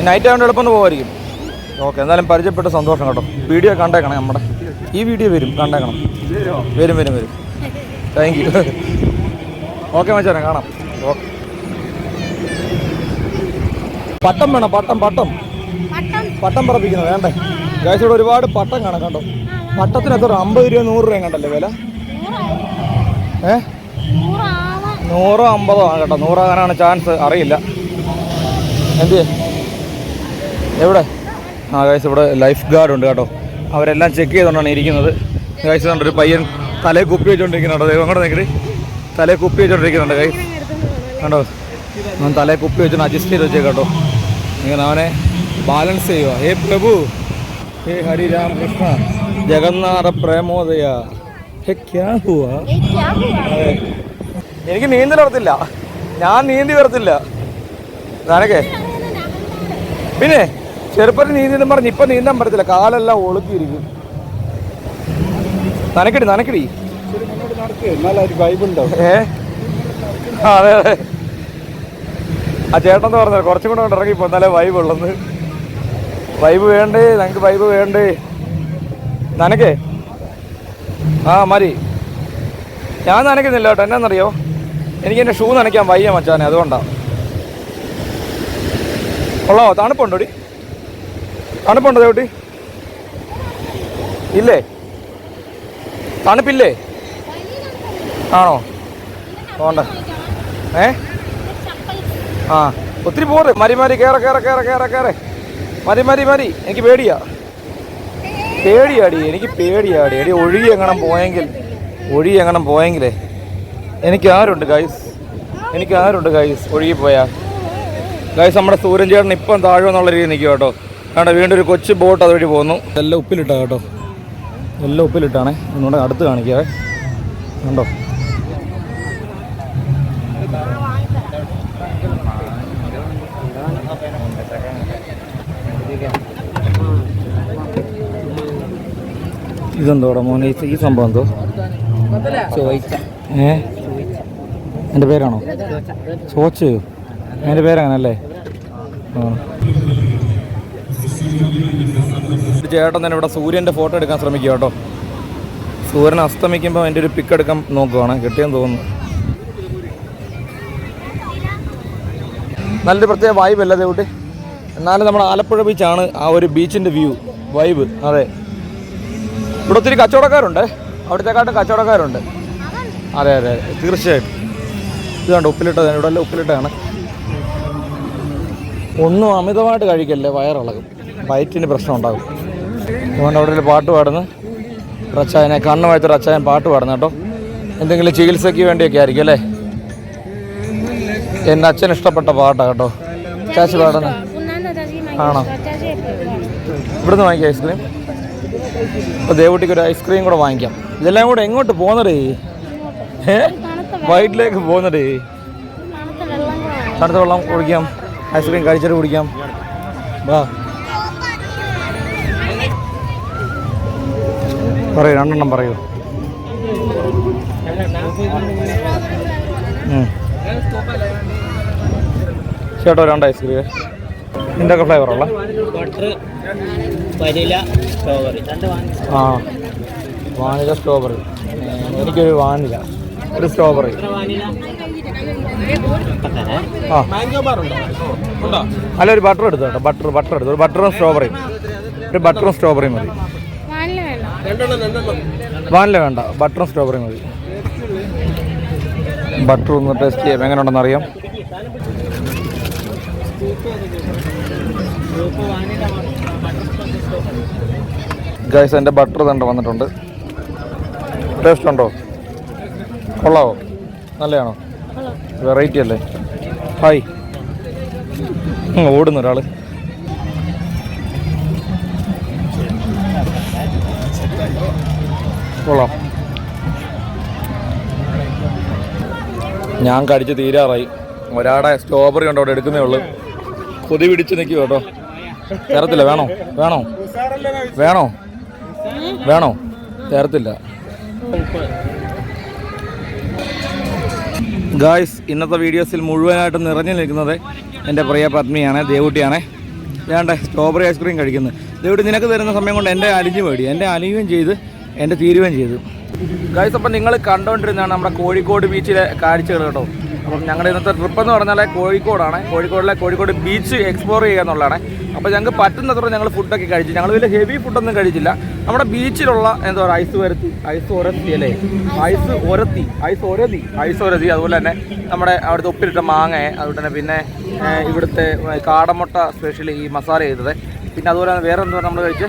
നൈറ്റ് ആയതുകൊണ്ട് എളുപ്പം പോകാമായിരിക്കും. ഓക്കെ. എന്തായാലും പരിചയപ്പെട്ട് സന്തോഷം കേട്ടോ. വീഡിയോ കണ്ടേക്കണം. നമ്മുടെ ഈ വീഡിയോ കണ്ടേക്കണം. വരും. Thank you. ഓക്കെ മച്ചാനെ, കാണാം. ഓക്കെ. പട്ടം വേണം. പട്ടം പറപ്പിക്കുന്നത് വേണ്ടേ? ഗൈസ് ഇവിടെ ഒരുപാട് പട്ടം കാണാം കണ്ടോ. പട്ടത്തിന് എത്ര? 50 രൂപ 100 രൂപ കണ്ടല്ലേ വില? 100 50 ആണ് കേട്ടോ. 100 ആകാനാണ് ചാൻസ്. അറിയില്ല. എന്ത് എവിടെ? ഗൈസ് ഇവിടെ ലൈഫ് ഗാർഡ് ഉണ്ട് കേട്ടോ. അവരെല്ലാം ചെക്ക് ചെയ്തുകൊണ്ടാണ് ഇരിക്കുന്നത്. ഗൈസ് കണ്ടൊരു പയ്യൻ തലേ കുപ്പി വെച്ചുകൊണ്ടിരിക്കുന്നുണ്ടോ? ദൈവം കൂടെ നിൽക്കടി. തലേ കുപ്പി വെച്ചുകൊണ്ടിരിക്കുന്നുണ്ട് ഗൈസ് കണ്ടോ. അവൻ തലേ കുപ്പി വെച്ചോണ്ട് അഡ്ജസ്റ്റ് ചെയ്ത് വെച്ചേ കേട്ടോ. ഇങ്ങനെ അവനെ ബാലൻസ് ചെയ്യുക. ഹേ പ്രഭു, ഹേ ഹരിരാം കൃഷ്ണ ജഗന്നാഥ പ്രേമോദയ. എനിക്ക് നീന്തൽ വരത്തില്ല. ഞാൻ നീന്തി വരത്തില്ല നിനക്കേ. പിന്നെ ചെറുപ്പത്തിൽ നീന്തി പറഞ്ഞ് ഇപ്പം നീന്താൻ പറ്റത്തില്ല. കാലെല്ലാം ഒളുക്കിയിരിക്കും. നനക്കടി. അതെ. ആ ചേട്ടൻ പറഞ്ഞത് കുറച്ചും കൂടെ കൊണ്ട് ഇറങ്ങിപ്പോ എന്നാലേ വൈബ് ഉള്ളത്. വൈബ് വേണ്ടേ ഞങ്ങൾക്ക്? വൈബ് വേണ്ടേ നനക്കേ? മതി. ഞാൻ നനയ്ക്കുന്നില്ല കേട്ടോ. എന്നാന്നറിയോ? എനിക്ക് എൻ്റെ ഷൂ നനയ്ക്കാൻ വയ്യ മച്ചാനെ. അതുകൊണ്ടാണ്. കൊള്ളാവോ? തണുപ്പുണ്ടോടി? തണുപ്പുണ്ടോ ചേട്ടി? ഇല്ലേ? തണുപ്പില്ലേ? ആണോ? പോണ്ട. ഒത്തിരി പോറ്. മരി കയറ. മരി. എനിക്ക് പേടിയാടി. എനിക്ക് പേടിയാടി. ഒഴുകി എങ്ങനെ പോയെങ്കിലേ എനിക്ക് ആരുണ്ട് ഗൈസ് ഒഴുകിപ്പോയാ. ഗൈസ് നമ്മുടെ സൂര്യൻ ചേട്ടൻ ഇപ്പം താഴുമെന്നുള്ള രീതിയിൽ നിൽക്കുക കേട്ടോ. കാരണം വീണ്ടും ഒരു കൊച്ചു ബോട്ട് അതുവഴി പോകുന്നു. എല്ലാം ഉപ്പിലിട്ടാ കേട്ടോ. എല്ലാം ഉപ്പിലിട്ടാണേ. ഒന്നുകൂടെ അടുത്ത് കാണിക്കാവേ. കണ്ടോ? ഇതെന്തോടാ മോനെ ഈ സംഭവം എന്തോ? എൻ്റെ പേരാണോ? സോച്ച്. എൻ്റെ പേരങ്ങനല്ലേ? ചേട്ടൻ തന്നെ ഇവിടെ സൂര്യൻ്റെ ഫോട്ടോ എടുക്കാൻ ശ്രമിക്കുക കേട്ടോ. സൂര്യൻ അസ്തമിക്കുമ്പോൾ എൻ്റെ ഒരു പിക്ക് എടുക്കാൻ നോക്കുവാണ്. കിട്ടിയെന്ന് തോന്നുന്നു. നല്ലൊരു പ്രത്യേക വൈബ് അല്ലേ ദേവുട്ടി? എന്നാലും നമ്മുടെ ആലപ്പുഴ ബീച്ചാണ് ആ ഒരു ബീച്ചിൻ്റെ വ്യൂ വൈബ്. അതെ, ഇവിടെ ഒത്തിരി കച്ചവടക്കാരുണ്ട്. അവിടുത്തെക്കാട്ടും കച്ചവടക്കാരുണ്ട്. അതെ അതെ തീർച്ചയായും. ഇത് കണ്ടോ ഉപ്പിലിട്ടത്? ഇവിടെ എല്ലാം ഉപ്പിലിട്ടാണ്. ഒന്നും അമിതമായിട്ട് കഴിക്കല്ലേ, വയറിളകും, വയറ്റിന് പ്രശ്നം ഉണ്ടാകും. അതുകൊണ്ട് അവിടെ ഒരു പാട്ട് പാടുന്നു. റച്ചായനെ കണ്ണ് വായിച്ച റച്ചായൻ പാട്ട് പാടുന്നു കേട്ടോ. എന്തെങ്കിലും ചികിത്സയ്ക്ക് വേണ്ടിയൊക്കെ ആയിരിക്കും അല്ലേ? എൻ്റെ അച്ഛന് ഇഷ്ടപ്പെട്ട പാട്ടാണ് കേട്ടോ. ചാച്ചി പാടുന്നു ആണോ? ഇവിടുന്ന് വാങ്ങിക്കാം ഐസ്ക്രീം. അപ്പോൾ ദേവുട്ടിക്ക് ഒരു ഐസ്ക്രീം കൂടെ വാങ്ങിക്കാം. ഇതെല്ലാം കൂടെ എങ്ങോട്ട് പോകുന്നടേ? വൈറ്റിലേക്ക് പോകുന്നടേ. തണുത്ത വെള്ളം കുടിക്കാം, ഐസ്ക്രീം കഴിച്ചിട്ട് കുടിക്കാം. വാ പറയൂ, 2 എണ്ണം പറയൂ. ചേട്ടോ 2 ഐസ്ക്രീം. എന്തൊക്കെ ഫ്ലേവറുള്ള? ആ വാനില സ്ട്രോബെറി. എനിക്കൊരു വാനില, ഒരു സ്ട്രോബെറി. ആ അല്ല ഒരു ബട്ടർ എടുത്തു കേട്ടോ. ബട്ടർ എടുത്തു. ഒരു ബട്ടറും സ്ട്രോബെറിയും. ഒരു ബട്ടറും സ്ട്രോബെറിയും മതി. വാനില വേണ്ട, ബട്ടറും സ്ട്രോബെറിയും മതി. ബട്ടർ ഒന്ന് ടേസ്റ്റ് ചെയ്യാം എങ്ങനെ ഉണ്ടെന്ന് അറിയാം. ഗൈസ് എൻ്റെ ബട്ടർ തന്നെ വന്നിട്ടുണ്ട്. ടേസ്റ്റ് ഉണ്ടോ? കൊള്ളാവോ? നല്ലതാണോ? വെറൈറ്റി അല്ലേ? ഹായ് ഓടുന്നു ഒരാൾ. കൊള്ളാം. ഞാൻ കഴിച്ച് തീരാറായി. ഒരാടെ സ്ട്രോബെറി ഉണ്ടോ അവിടെ എടുക്കുന്നേ ഉള്ളൂ. കൊതി പിടിച്ച് നിൽക്കുക കേട്ടോ. ചേർത്തില്ല. വേണോ? വേണോ? വേണോ? വേണോ? ചേർത്തില്ല. ഗായ്സ് ഇന്നത്തെ വീഡിയോസിൽ മുഴുവനായിട്ടും നിറഞ്ഞു നിൽക്കുന്നത് എൻ്റെ പ്രിയ പത്നിയാണ്, ദേവുട്ടിയാണ്. വേണ്ടേ സ്ട്രോബെറി ഐസ്ക്രീം കഴിക്കുന്നത്. ദേവുട്ടി നിനക്ക് തരുന്ന സമയം കൊണ്ട് എൻ്റെ അലിഞ്ഞു മേടി. എൻ്റെ അലിയുകയും ചെയ്ത് എൻ്റെ തീരുകയും ചെയ്തു. ഗായ്സ് അപ്പം നിങ്ങൾ കണ്ടുകൊണ്ടിരുന്നതാണ് നമ്മുടെ കോഴിക്കോട് ബീച്ചിലെ കാഴ്ചകൾ കേട്ടോ. അപ്പം ഞങ്ങളുടെ ഇന്നത്തെ ട്രിപ്പ് എന്ന് പറഞ്ഞാൽ കോഴിക്കോടാണ്. കോഴിക്കോട് ബീച്ച് എക്സ്പ്ലോർ ചെയ്യുക എന്നുള്ളതാണ്. അപ്പോൾ ഞങ്ങൾക്ക് പറ്റുന്നത്ര ഞങ്ങൾ ഫുഡൊക്കെ കഴിച്ചു. ഞങ്ങൾ വലിയ ഹെവി ഫുഡൊന്നും കഴിച്ചില്ല. നമ്മുടെ ബീച്ചിലുള്ള എന്താ പറയുക ഐസ് ഒരത്തി അതുപോലെ തന്നെ നമ്മുടെ അവിടുത്തെ ഉപ്പിലിട്ട മാങ്ങ, അതുപോലെ തന്നെ പിന്നെ ഇവിടുത്തെ കാടമുട്ട സ്പെഷ്യൽ ഈ മസാല ചെയ്തത്, പിന്നെ അതുപോലെ തന്നെ വേറെ എന്താ നമ്മൾ കഴിച്ച്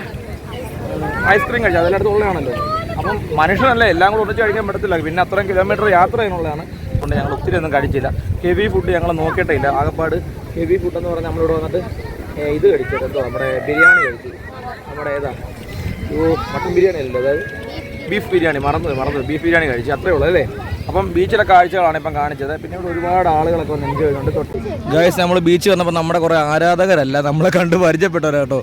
ഐസ്ക്രീം കഴിച്ചു. അതിലടുത്ത് ഉള്ളതാണല്ലോ. അപ്പം മനുഷ്യനല്ലേ എല്ലാം കൂടെ ഒന്നിച്ച് കഴിക്കാൻ പറ്റത്തില്ല. പിന്നെ അത്രയും കിലോമീറ്റർ യാത്ര ചെയ്യുന്നുള്ളതാണ്. അതുകൊണ്ട് ഞങ്ങൾ ഒത്തിരി ഒന്നും കഴിച്ചില്ല. ഹെവി ഫുഡ് ഞങ്ങൾ നോക്കിയിട്ടില്ല. ആകപ്പാട് ഹെവി ഫുഡ് എന്ന് പറഞ്ഞാൽ നമ്മളിവിടെ വന്നിട്ട് ഇത് കഴിച്ചത് എന്തോ നമ്മുടെ ബിരിയാണി കഴിച്ചു. നമ്മുടെ ഏതാ മട്ടൻ ബിരിയാണി അല്ലേ, അതായത് ബീഫ് ബിരിയാണി. മറന്നത് ബീഫ് ബിരിയാണി കഴിച്ചു. അത്രേ ഉള്ളൂ അല്ലേ. അപ്പം ബീച്ചിലെ കാഴ്ചകളാണ് ഇപ്പം കാണിച്ചത്. പിന്നെ ഇവിടെ ഒരുപാട് ആളുകളൊക്കെ വന്ന് എൻജോയ് ചെയ്യുന്നുണ്ട്. ഗൈസ് നമ്മൾ ബീച്ച് വന്നപ്പോൾ നമ്മുടെ കുറേ ആരാധകരല്ല, നമ്മളെ കണ്ട് പരിചയപ്പെട്ടവരാ കേട്ടോ.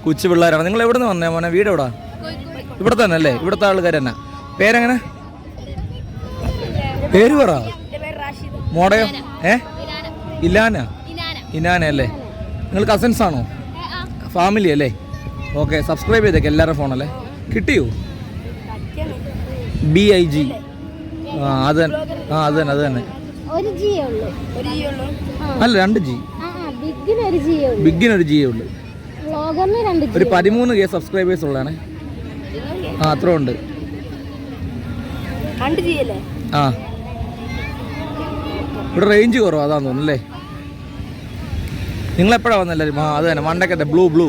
കൊച്ചു പിള്ളേരാണ്. നിങ്ങൾ എവിടെ നിന്ന് വന്നേ മോനെ? വീട് എവിടാ? ഇവിടെ തന്നെ അല്ലേ? ഇവിടുത്തെ ആൾക്കാർ തന്നെ. പേരെങ്ങനെ? പേര് പറ. മോടയോ? ഇനാന അല്ലേ? നിങ്ങൾ കസിൻസ് ആണോ? ഫാമിലി അല്ലേ? ഓക്കെ. സബ്സ്ക്രൈബ് ചെയ്തേക്കെ എല്ലാവരുടെ ഫോണല്ലേ? കിട്ടിയോ? BIG. അത് തന്നെ. അല്ല 2G. ബിഗിനൊരു G ഉള്ളു. ഒരു 13K സബ്സ്ക്രൈബേഴ്സ് ഉള്ളതാണ്. അത്ര ഉണ്ട്. ആ ഇവിടെ റേഞ്ച് കുറവാ, അതാന്ന് തോന്നുന്നല്ലേ. നിങ്ങളെപ്പോഴാണ് വന്നെല്ലാവരും? അത് തന്നെ മണ്ടക്കട്ടെ ബ്ലൂ.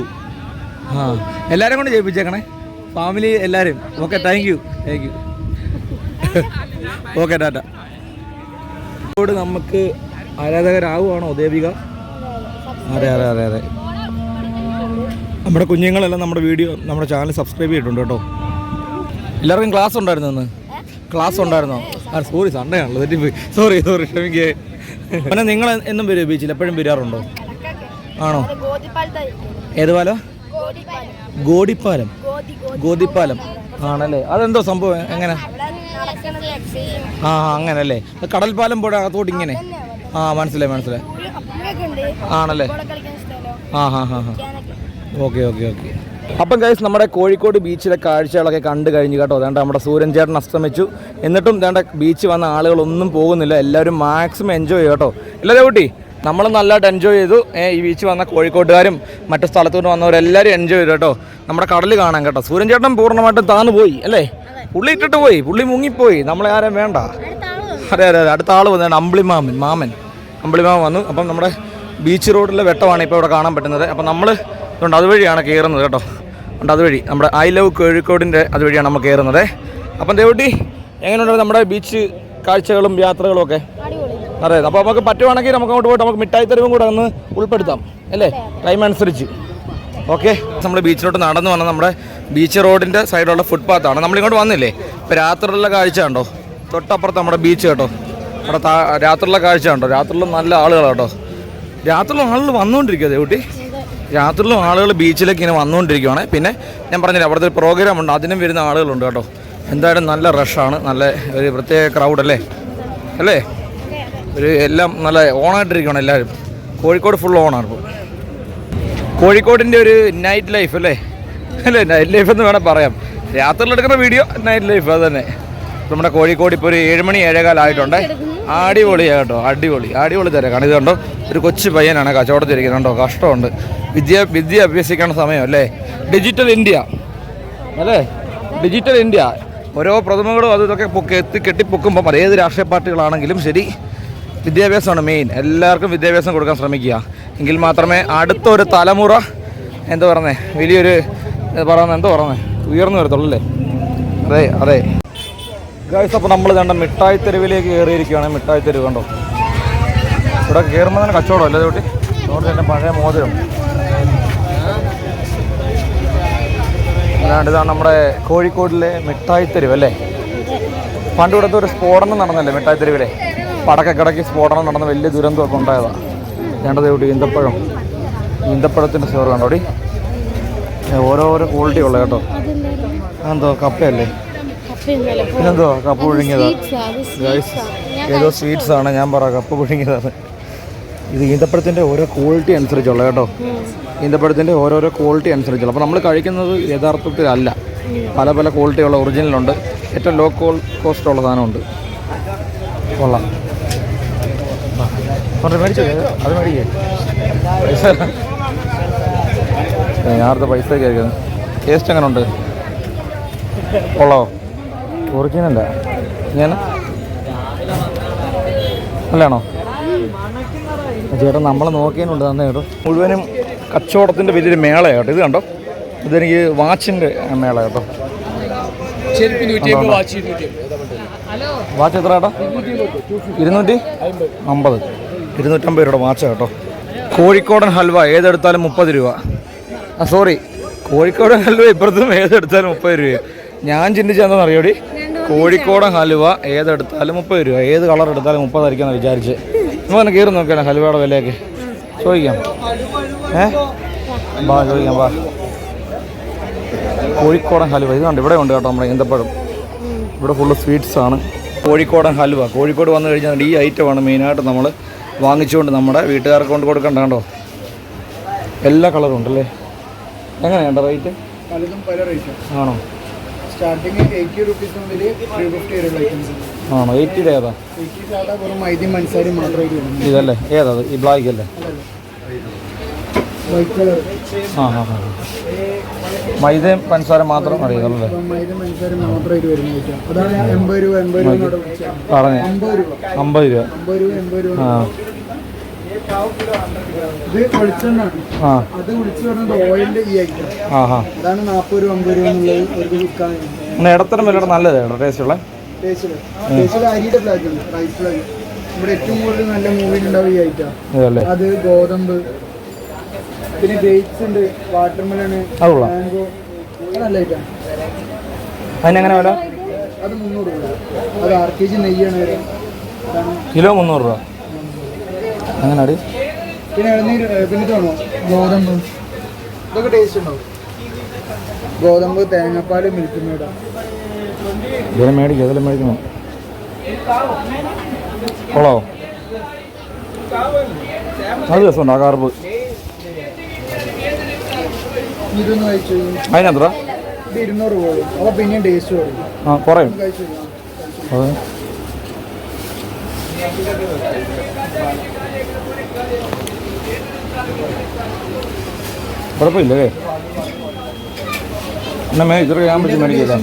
എല്ലാവരും കൊണ്ട് ചെയ്യിപ്പിച്ചേക്കണേ, ഫാമിലി എല്ലാവരും. Okay, thank U. Okay, Tata. നമുക്ക് ആരാധകരാകുവാണോ ദേവിക? അതെ. നമ്മുടെ കുഞ്ഞുങ്ങളെല്ലാം നമ്മുടെ ചാനൽ സബ്സ്ക്രൈബ് ചെയ്തിട്ടുണ്ട് കേട്ടോ. എല്ലാവർക്കും ക്ലാസ് ഉണ്ടായിരുന്നു ഇന്ന്? ക്ലാസ് ഉണ്ടായിരുന്നോ? സോറി സൺഡേ ആണല്ലോ, തെറ്റിപ്പോയി. സോറി ക്ഷമിക്കേ. പിന്നെ നിങ്ങൾ എന്നും വരുമോ ബീച്ചിൽ? എപ്പോഴും വരാറുണ്ടോ? ആണോ? ഏത് പാലം? ഗോഡിപ്പാലം. ഗോദിപ്പാലം ആണല്ലേ? അതെന്തോ സംഭവം? എങ്ങനെ? അങ്ങനല്ലേ? കടൽപ്പാലം പോടെ അകത്തോട്ട് ഇങ്ങനെ? മനസ്സിലായി ആണല്ലേ? ഓക്കെ. അപ്പം ഗൈസ്, നമ്മുടെ കോഴിക്കോട് ബീച്ചിലെ കാഴ്ചകളൊക്കെ കണ്ടു കഴിഞ്ഞു കേട്ടോ. അതുകൊണ്ട് നമ്മുടെ സൂര്യൻ ചേട്ടൻ അസ്തമിച്ചു. എന്നിട്ടും വേണ്ട ബീച്ച് വന്ന ആളുകളൊന്നും പോകുന്നില്ല. എല്ലാവരും മാക്സിമം എൻജോയ് ചെയ്യും കേട്ടോ. ഇല്ല ദേവുട്ടി, നമ്മൾ നല്ലതായിട്ട് എൻജോയ് ചെയ്തു. ഈ ബീച്ച് വന്ന കോഴിക്കോട്ടുകാരും മറ്റു സ്ഥലത്തുനിന്ന് വന്നവരെല്ലാവരും എൻജോയ് ചെയ്തു കേട്ടോ. നമ്മുടെ കടൽ കാണാൻ കേട്ടോ. സൂര്യൻ ചേട്ടൻ പൂർണ്ണമായിട്ടും താന്നു പോയി അല്ലേ? പുള്ളി ഇട്ടിട്ട് പോയി, പുള്ളി മുങ്ങിപ്പോയി. നമ്മളെ ആരും വേണ്ട. അതെ അടുത്ത ആൾ വന്നു, അമ്പിളിമാമൻ വന്നു. അപ്പം നമ്മുടെ ബീച്ച് റോഡിലെ വെട്ടമാണ് ഇപ്പോൾ ഇവിടെ കാണാൻ പറ്റുന്നത്. അപ്പം നമ്മൾ അതുകൊണ്ട് അതുവഴിയാണ് കയറുന്നത് കേട്ടോ. അതുകൊണ്ട് അതുവഴി നമ്മുടെ ഐ ലവ് കോഴിക്കോടിൻ്റെ അതുവഴിയാണ് നമ്മൾ കയറുന്നത്. അപ്പം ദേവുട്ടി, എങ്ങനെയുണ്ട് നമ്മുടെ ബീച്ച് കാഴ്ചകളും യാത്രകളും ഒക്കെ? അതെ. അപ്പോൾ നമുക്ക് പറ്റുവാണെങ്കിൽ നമുക്ക് അങ്ങോട്ട് പോയിട്ട് നമുക്ക് മിഠായി തെരുവും കൂടെ ഒന്ന് ഉൾപ്പെടുത്താം അല്ലേ, ടൈം അനുസരിച്ച്. ഓക്കെ. നമ്മൾ ബീച്ചിലോട്ട് നടന്നു വന്നാൽ നമ്മുടെ ബീച്ച് റോഡിൻ്റെ സൈഡിലുള്ള ഫുട്പാത്താണ്. നമ്മളിങ്ങോട്ട് വന്നില്ലേ? ഇപ്പോൾ രാത്രിയിലുള്ള കാഴ്ച ഉണ്ടോ? തൊട്ടപ്പുറത്ത് നമ്മുടെ ബീച്ച് കേട്ടോ. അവിടെ രാത്രിയിലുള്ള കാഴ്ച ഉണ്ടോ? രാത്രിയിലും നല്ല ആളുകളാണ് കേട്ടോ. രാത്രിയിലും ആളുകൾ വന്നുകൊണ്ടിരിക്കുക ദേവുട്ടി. രാത്രിയിലും ആളുകൾ ബീച്ചിലേക്ക് ഇങ്ങനെ വന്നുകൊണ്ടിരിക്കുകയാണ്. പിന്നെ ഞാൻ പറഞ്ഞില്ല, അവിടുത്തെ ഒരു പ്രോഗ്രാം ഉണ്ട്, അതിനും വരുന്ന ആളുകളുണ്ട് കേട്ടോ. എന്തായാലും നല്ല റഷാണ്, നല്ല ഒരു പ്രത്യേക ക്രൗഡല്ലേ അല്ലേ? ഒരു എല്ലാം നല്ല ഓണായിട്ടിരിക്കുകയാണ് എല്ലാവരും. കോഴിക്കോട് ഫുൾ ഓണാണ് ഇപ്പോൾ. കോഴിക്കോടിൻ്റെ ഒരു നൈറ്റ് ലൈഫ് അല്ലേ? നൈറ്റ് ലൈഫ് എന്ന് വേണം പറയാം. രാത്രിയിലെടുക്കുന്ന വീഡിയോ നൈറ്റ് ലൈഫ് അത് തന്നെ. നമ്മുടെ കോഴിക്കോട് ഇപ്പോൾ ഒരു 7 മണി 7:15 ആയിട്ടുണ്ട്. അടിപൊളിയാണ് കേട്ടോ, അടിപൊളി തിരക്കാണ്. ഇത് കണ്ടോ, ഒരു കൊച്ചു പയ്യനാണ് കച്ചവടത്തിരിക്കുന്നത് കണ്ടോ. കഷ്ടമുണ്ട്. വിദ്യ അഭ്യസിക്കേണ്ട സമയം അല്ലേ? ഡിജിറ്റൽ ഇന്ത്യ അല്ലേ? Digital India. ഓരോ പ്രതിമകളും അത് ഇതൊക്കെ കെട്ടിപ്പൊക്കുമ്പം അത് ഏത് രാഷ്ട്രീയ പാർട്ടികളാണെങ്കിലും ശരി, വിദ്യാഭ്യാസമാണ് മെയിൻ. എല്ലാവർക്കും വിദ്യാഭ്യാസം കൊടുക്കാൻ ശ്രമിക്കുക. എങ്കിൽ മാത്രമേ അടുത്തൊരു തലമുറ വലിയൊരു ഉയർന്നു വരത്തുള്ളൂ അല്ലേ? അതെ ഗൈസ്. അപ്പോൾ നമ്മൾ കണ്ട മിഠായി തെരുവിലേക്ക് കയറിയിരിക്കുകയാണ്. മിഠായി തെരുവ് കണ്ടോ. ഇവിടെ കയറുമ്പോൾ തന്നെ കച്ചവടം അല്ലേ ദേവുട്ടി? അതുകൊണ്ട് തന്നെ പഴയ മോതിരം. അല്ലാണ്ട് ഇതാണ് നമ്മുടെ കോഴിക്കോടിലെ മിഠായി തെരുവ് അല്ലേ? പണ്ട് ഇവിടുത്തെ ഒരു സ്ഫോടനം നടന്നല്ലേ മിഠായി തെരുവിലെ? പടക്കക്കിടയ്ക്ക് സ്ഫോടനം നടന്ന വലിയ ദുരന്തമൊക്കെ ഉണ്ടായതാണ്. വേണ്ടത് ദേവുട്ടി ഈന്തപ്പഴത്തിൻ്റെ സ്റ്റോർ കണ്ടോടി. ഓരോരോ ക്വാളിറ്റി ഉള്ളത് കേട്ടോ. എന്തോ കപ്പയല്ലേ? പിന്നെന്തോ കപ്പ പുഴുങ്ങിയതാ ഗൈസ്. ഏതോ സ്വീറ്റ്സ് ആണ്. ഞാൻ കപ്പ പുഴുങ്ങിയതാണ്. ഇത് ഈന്തപ്പഴത്തിൻ്റെ ഓരോ ക്വാളിറ്റി അനുസരിച്ചുള്ള കേട്ടോ. ഈന്തപ്പഴത്തിൻ്റെ ഓരോരോ ക്വാളിറ്റി അനുസരിച്ചുള്ള. അപ്പോൾ നമ്മൾ കഴിക്കുന്നത് യഥാർത്ഥത്തിലല്ല, പല ക്വാളിറ്റിയുള്ള ഒറിജിനലുണ്ട്. ഏറ്റവും ലോ കോസ്റ്റ് ഉള്ള സാധനമുണ്ട്. കൊള്ളാം. മേടിച്ചോ? അത് മേടിക്കേ പൈസ. ഞാനടുത്ത പൈസയൊക്കെ ആയിരിക്കും. ടേസ്റ്റ് എങ്ങനെ ഉണ്ട്? കൊള്ളാമോ? ഒറിജിനല്ല ഞാൻ അല്ലാണോ ചേട്ടാ? നമ്മളെ നോക്കിയതിനുണ്ട് തന്നെ കേട്ടോ. മുഴുവനും കച്ചവടത്തിൻ്റെ വലിയൊരു മേള കേട്ടോ. ഇത് കണ്ടോ, ഇതെനിക്ക് വാച്ചിൻ്റെ മേള കേട്ടോ. വാച്ച് എത്ര കേട്ടോ? 250 250 രൂപയുടെ വാച്ച് കേട്ടോ. കോഴിക്കോടൻ ഹൽവ ഏതെടുത്താലും 30 രൂപ. സോറി, കോഴിക്കോടൻ ഹൽവ ഇപ്പുറത്തും ഏതെടുത്താലും 30 രൂപ. ഞാൻ ചിന്തിച്ചെന്താണെന്ന് അറിയോടി? കോഴിക്കോടൻ ഹലുവ ഏതെടുത്താലും 30 രൂപ. ഏത് കളർ എടുത്താലും 30 ആയിരിക്കുമെന്ന് വിചാരിച്ച്. നമ്മൾ തന്നെ കയറി നോക്കിയാലോ ഹലുവയുടെ വിലയൊക്കെ ചോദിക്കാം. ചോദിക്കാം. കോഴിക്കോടൻ ഹലുവ ഇത് കണ്ട് ഇവിടെ ഉണ്ട് കേട്ടോ. നമ്മുടെ ഈന്തപ്പഴം ഇവിടെ ഫുള്ള് സ്വീറ്റ്സ് ആണ്. കോഴിക്കോടൻ ഹലുവ. കോഴിക്കോട് വന്നു കഴിഞ്ഞാൽ ഈ ഐറ്റമാണ് മെയിനായിട്ട് നമ്മൾ വാങ്ങിച്ചുകൊണ്ട് നമ്മുടെ വീട്ടുകാർക്ക് കൊണ്ട് കൊടുക്കണ്ട കേട്ടോ. എല്ലാ കളറും ഉണ്ടല്ലേ? എങ്ങനെയുണ്ട് റേറ്റ്? പലതും പല റേറ്റും ആണോ? സ്റ്റാർട്ടിങ് 80 റുപ്പീസ് മുതൽ 350 വരെയുള്ള ഐറ്റംസ് ആണോ? 80 ഏതാ? 80 സാധാ വെറും മൈദയും പഞ്ചസാരയും മാത്രമായിട്ട് വരുന്നത്. ഇതല്ലേ? ഏതാ? ഈ ബ്ലാക്ക് അല്ലേ? White colour. മൈദയും പഞ്ചസാര മാത്രം അറിയാമല്ലേ? മൈദയും പഞ്ചസാരയും മാത്രമായിട്ട് വരുന്ന ഐറ്റം. അതാണ് 80 രൂപ 80 രൂപ പറഞ്ഞു. 50 രൂപ. ഇത് വെളിച്ചെണ്ണാണ്. അത് വിളിച്ചു പറഞ്ഞത് ഓയിലിന്റെ ഈ ഐറ്റം. അതാണ് 40 രൂപ 50 രൂപ എന്നുള്ളത് ഒരു വിൽക്കാൻ. ഇടത്തരം വിലയുടെ നല്ലതാണ് ടേസ്റ്റുള്ള. അരിയുടെ ഫ്ലാഗ് ഉണ്ട്, റൈസ് ഫ്ലാഗ്. ഇവിടെ ഏറ്റവും കൂടുതൽ നല്ല മൂവി ഉണ്ടാവും ഈ ഐറ്റം. അത് ഗോതമ്പ്, പിന്നെ ഡേറ്റ്സ് ഉണ്ട്, വാട്ടർമെലൺ, മാംഗോ, നല്ല ഐറ്റം. അതിനെങ്ങനെ വില? അത് 300 രൂപ. അത് RKG നെയ്യാണ് വരെ. കിലോ 300 രൂപ. അങ്ങനെ അടി. പിന്നെ ഇളനീര് പിന്നെ തോന്നോ ഗോതമ്പ്, ഇതൊക്കെ ടേസ്റ്റ് ഉണ്ടാവും. ഗോതമ്പ്, തേങ്ങാപ്പാൽ, മിൽക്ക് മേഡ്. ഇതിലും മേടിക്കണം. കൊള്ളാവോ? അത് രസമുണ്ട് ആ കാർബ്. ഇതൊന്ന് കഴിച്ചു. അതിനെത്ര? ഇത് 200 രൂപ. അപ്പോൾ പിന്നെയും ടേസ്റ്റ് കുറയും. ആ കുറയും. കഴിച്ചു. അതെ. കുഴപ്പമില്ലേ? എന്നാ ഇത്ര ഞാൻ പിടിച്ച് മേടിക്കില്ല.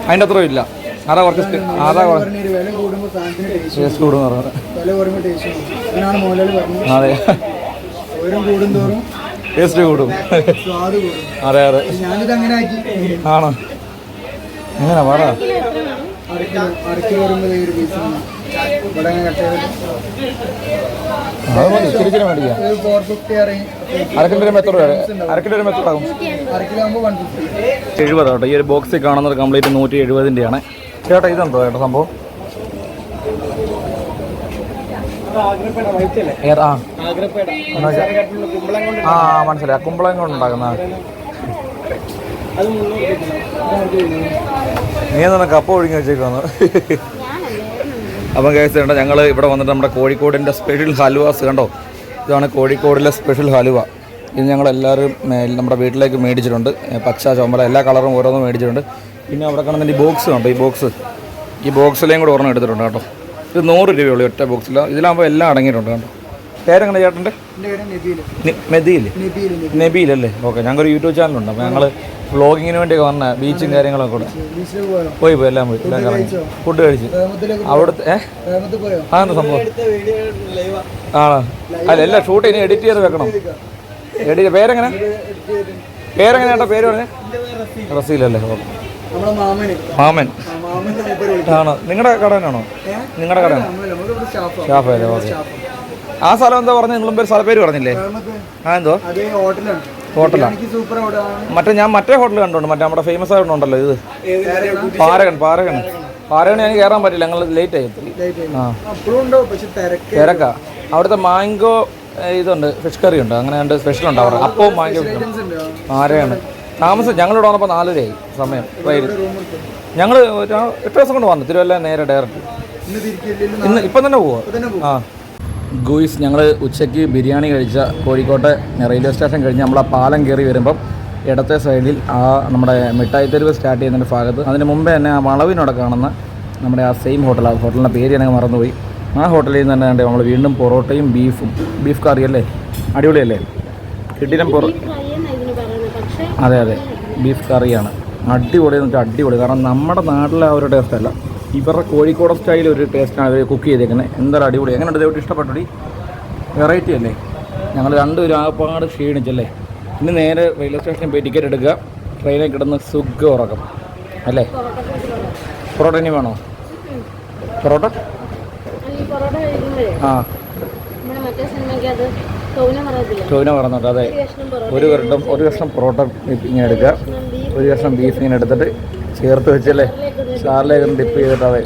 അതിൻ്റെ അത്ര ഇല്ല. അതാ കുറച്ച് വില കൂടുമ്പോൾ സാധനത്തിന് ടേസ്റ്റ് കൂടുമെന്ന് പറഞ്ഞത്. വില കൂടുമ്പോൾ ടേസ്റ്റ് കൂടും. അങ്ങനെയാണ് മോഹൻലാൽ പറഞ്ഞത്. അതെ, ഓരോ കൂടുന്തോറും ടേസ്റ്റ് കൂടും. സ്വാദ് കൂടും. അതെ അതെ. ഞാനിത് അങ്ങനെ ആക്കി. ആണോ? എങ്ങനെ പറ? അരക്കിലോ വരുമ്പോൾ ഒരു പീസാണ് ഇവിടെ അങ്ങനെ കട്ട് ചെയ്ത്. അത് മതി, ഇച്ചിരി മേടിക്കാം. 450 അറിയും. അരക്കിലോ എത്ര രൂപ? അരക്കിലോ എത്ര ആകും? അരക്കിലോ ആകുമ്പോൾ 150. 70 കേട്ടോ. ഈ ഒരു ബോക്സിൽ കാണുന്നത് കംപ്ലീറ്റ് 170-ൻ്റെയാണ്. ചേട്ടാ ഇതെന്തോ ചേട്ടാ സംഭവം? മനസ്സിലായി. കുമ്പളം കൊണ്ട് ഉണ്ടാക്കുന്ന. നീ തന്നെ കപ്പ ഒഴുങ്ങി വെച്ചേക്കാന്ന്. അപ്പം കേസുണ്ട്. ഞങ്ങൾ ഇവിടെ വന്നിട്ട് നമ്മുടെ കോഴിക്കോടിൻ്റെ സ്പെഷ്യൽ ഹലുവാസ് കണ്ടോ. ഇതാണ് കോഴിക്കോടിലെ സ്പെഷ്യൽ ഹലുവ. ഇത് ഞങ്ങളെല്ലാവരും നമ്മുടെ വീട്ടിലേക്ക് മേടിച്ചിട്ടുണ്ട്. പച്ച, ചുമല എല്ലാ കളറും ഓരോന്നും മേടിച്ചിട്ടുണ്ട്. പിന്നെ അവിടെ കാണുന്ന ഈ ബോക്സ് കണ്ടോ. ഈ ബോക്സിലേയും കൂടെ ഒരെണ്ണം എടുത്തിട്ടുണ്ട് കേട്ടോ. ഇത് 100 രൂപയുള്ളൂ ഒറ്റ ബോക്സിൽ. ഇതിലാകുമ്പോൾ എല്ലാം അടങ്ങിയിട്ടുണ്ട് കേട്ടോ. പേരെങ്ങനെ ചേട്ടൻ്റെ? നബീലല്ലേ? ഓക്കെ. ഞങ്ങൾക്കൊരു യൂട്യൂബ് ചാനലുണ്ട്. അപ്പോൾ ഞങ്ങൾ വ്ളോഗിങ്ങിന് വേണ്ടിയൊക്കെ വന്ന ബീച്ചും കാര്യങ്ങളൊക്കെ കൂടെ പോയി എല്ലാം കറങ്ങി ഫുഡ് കഴിച്ച് അവിടുത്തെ. അതെന്താ സംഭവം? ആണോ? അല്ല എല്ലാം ഷൂട്ട് ഇനി എഡിറ്റ് ചെയ്ത് വെക്കണം. പേരെങ്ങനെ ചേട്ടാ? പേര് പറഞ്ഞേ? റസീലല്ലേ? ഓക്കെ. മാമൻ ആണോ? നിങ്ങളുടെ കടനാണോ? നിങ്ങളുടെ കട ഷാഫല്ലേ? ഓക്കെ. ആ സ്ഥലം എന്താ പറഞ്ഞത്? നിങ്ങളും സ്ഥല പേര് പറഞ്ഞില്ലേ? എന്തോ ഹോട്ടലാണ്? ഞാൻ മറ്റേ ഹോട്ടൽ കണ്ടുണ്ട്. നമ്മുടെ ഫേമസ് ആയിട്ടുണ്ടല്ലോ ഇത് പാരഗൺ എനിക്ക് കയറാൻ പറ്റില്ല. ഞങ്ങൾ ലേറ്റ് ആയി. തിരക്കാ. അവിടുത്തെ മാംഗോ ഇതുണ്ട്, ഫിഷ് കറി ഉണ്ട്, അങ്ങനെ ഉണ്ട്. സ്പെഷ്യൽ ഉണ്ട് അവിടെ. അപ്പവും മാംഗോ പാരഗൺ. താമസം ഞങ്ങളിവിടെ വന്നപ്പോൾ 4 രൂപയായി സമയം. ഞങ്ങൾ 8 ദിവസം കൊണ്ട് വന്നു. തിരുവല്ല നേരെ ഡയറക്റ്റ്. ഇപ്പം തന്നെ പോവാ. ആ ഗൂയിസ്, ഞങ്ങൾ ഉച്ചയ്ക്ക് ബിരിയാണി കഴിച്ച കോഴിക്കോട്ടെ റെയിൽവേ സ്റ്റേഷൻ കഴിഞ്ഞ് നമ്മൾ ആ പാലം കയറി വരുമ്പം ഇടത്തെ സൈഡിൽ നമ്മുടെ മിഠായി തെരുവ് സ്റ്റാർട്ട് ചെയ്യുന്നതിൻ്റെ ഭാഗത്ത് അതിന് മുമ്പേ തന്നെ ആ വളവിനോടെ കാണുന്ന നമ്മുടെ ആ സെയിം ഹോട്ടൽ, ആ ഹോട്ടലിൻ്റെ പേര് ഞങ്ങൾ മറന്നുപോയി. ആ ഹോട്ടലിൽ നിന്ന് തന്നെ നമ്മൾ വീണ്ടും പൊറോട്ടയും ബീഫ് കറി അല്ലേ? അടിപൊളിയല്ലേ? കിട്ടിലും അതെ ബീഫ് കറിയാണ്. അടിപൊളിയെന്ന് വെച്ചാൽ അടിപൊളി. കാരണം നമ്മുടെ നാട്ടിലെ ആ ഒരു ടേസ്റ്റ് അല്ല, ഇവരുടെ കോഴിക്കോട് സ്റ്റൈൽ ഒരു ടേസ്റ്റാണ് അവർ കുക്ക് ചെയ്തേക്കുന്നത്. എന്തായാലും അടിപൊളി. എങ്ങനെയുണ്ട് ദൈവം? ഇഷ്ടപ്പെട്ടു? വെറൈറ്റി അല്ലേ? ഞങ്ങൾ രണ്ടുപേരും ആകപ്പാട് ക്ഷീണിച്ചല്ലേ. ഇന്ന് നേരെ റെയിൽവേ സ്റ്റേഷനിൽ പോയി ടിക്കറ്റ് എടുക്കുക, ട്രെയിനിൽ കിടന്ന് സുഖം ഉറക്കം അല്ലേ? പൊറോട്ട ഇനി വേണോ? പൊറോട്ട ആ ചോന പറഞ്ഞോട്ടെ. അതെ, ഒരു കഷ്ണം പൊറോട്ട ഇങ്ങനെ എടുക്കുക, ഒരു കഷ്ണം ബീഫ് ഇങ്ങനെ എടുത്തിട്ട് ചേർത്ത് വെച്ചല്ലേ, ചാറിലേക്ക് ഡിപ്പ് ചെയ്തിട്ട്. അതെ.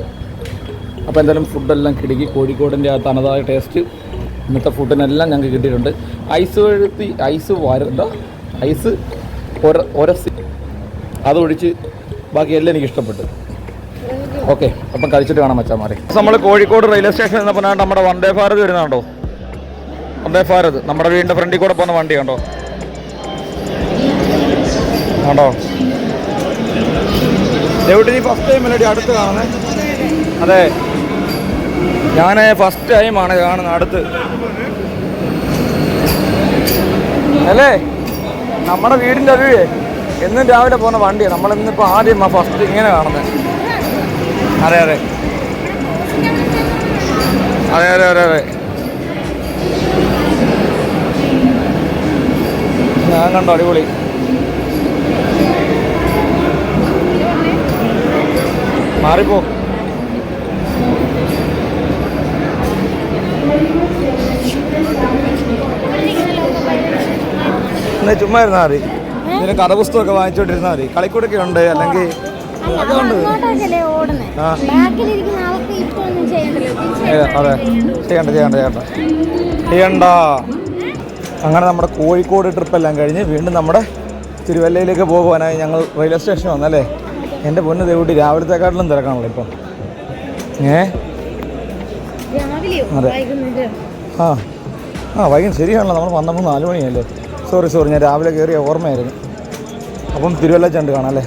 അപ്പോൾ എന്തായാലും ഫുഡെല്ലാം കിടക്കി. കോഴിക്കോടിൻ്റെ ആ തനതായ ടേസ്റ്റ് ഇന്നത്തെ ഫുഡിനെല്ലാം ഞങ്ങൾക്ക് കിട്ടിയിട്ടുണ്ട്. ഐസ് ഒരസി അതൊഴിച്ച് ബാക്കിയെല്ലാം എനിക്ക് ഇഷ്ടപ്പെട്ടു. ഓക്കെ, അപ്പം കഴിച്ചിട്ട് കാണാം മച്ചാമാരെ. നമ്മൾ കോഴിക്കോട് റെയിൽവേ സ്റ്റേഷനിൽ നിന്നപ്പോൾ നമ്മുടെ വന്ദേ ഭാരത് വരുന്നുണ്ടോ? വന്ദേ ഭാരത് നമ്മുടെ വീടിൻ്റെ ഫ്രണ്ടിൽ കൂടെ പോകുന്ന വണ്ടി കണ്ടോ? എവിടെ നീ ഫസ്റ്റ് ടൈം അല്ലേ അടുത്ത് കാണുന്നത്? അതെ, ഞാൻ ഫസ്റ്റ് ടൈമാണ് കാണുന്നത് അടുത്ത് അല്ലേ. നമ്മുടെ വീടിൻ്റെ അറിവേ എന്നും രാവിലെ പോകുന്ന വണ്ടിയാണ്. നമ്മളിന്നിപ്പോൾ ആദ്യമാണ് ഫസ്റ്റ് ഇങ്ങനെ കാണുന്നത്. അതെ ഞാൻ കണ്ടോ? അടിപൊളി. മാറിപ്പോ. ചുമ്മാ ഇരുന്നാൽ മതി. ഇതിന് കഥപുസ്തകമൊക്കെ വാങ്ങിച്ചോണ്ടിരുന്നാൽ മതി. കളിക്കൂടൊക്കെ ഉണ്ട്, അല്ലെങ്കിൽ അങ്ങോട്ടേക്കല്ലേ ഓടുന്നത്. ബാക്കിലിരിക്കുന്ന ആൾക്ക് ഇപ്പൊ ഒന്നും ചെയ്യണ്ടല്ലോ. അതെ ചെയ്യണ്ട. അങ്ങനെ നമ്മുടെ കോഴിക്കോട് ട്രിപ്പെല്ലാം കഴിഞ്ഞ് വീണ്ടും നമ്മുടെ തിരുവല്ലയിലേക്ക് പോകുവാനായി ഞങ്ങൾ റെയിൽവേ സ്റ്റേഷൻ വന്നല്ലേ. എൻ്റെ പൊന്ന് ദേവൂട്ടി, രാവിലത്തെക്കാട്ടിലും തിരക്കാണല്ലോ ഇപ്പം. അതെ വൈകുന്നേരം ശരിയാണല്ലോ, നമ്മൾ വന്നപ്പോൾ 4 മണിയല്ലേ. സോറി ഞാൻ രാവിലെ കയറിയ ഓർമ്മയായിരുന്നു. അപ്പം തിരുവല്ല ചെണ്ട് കാണാം അല്ലേ.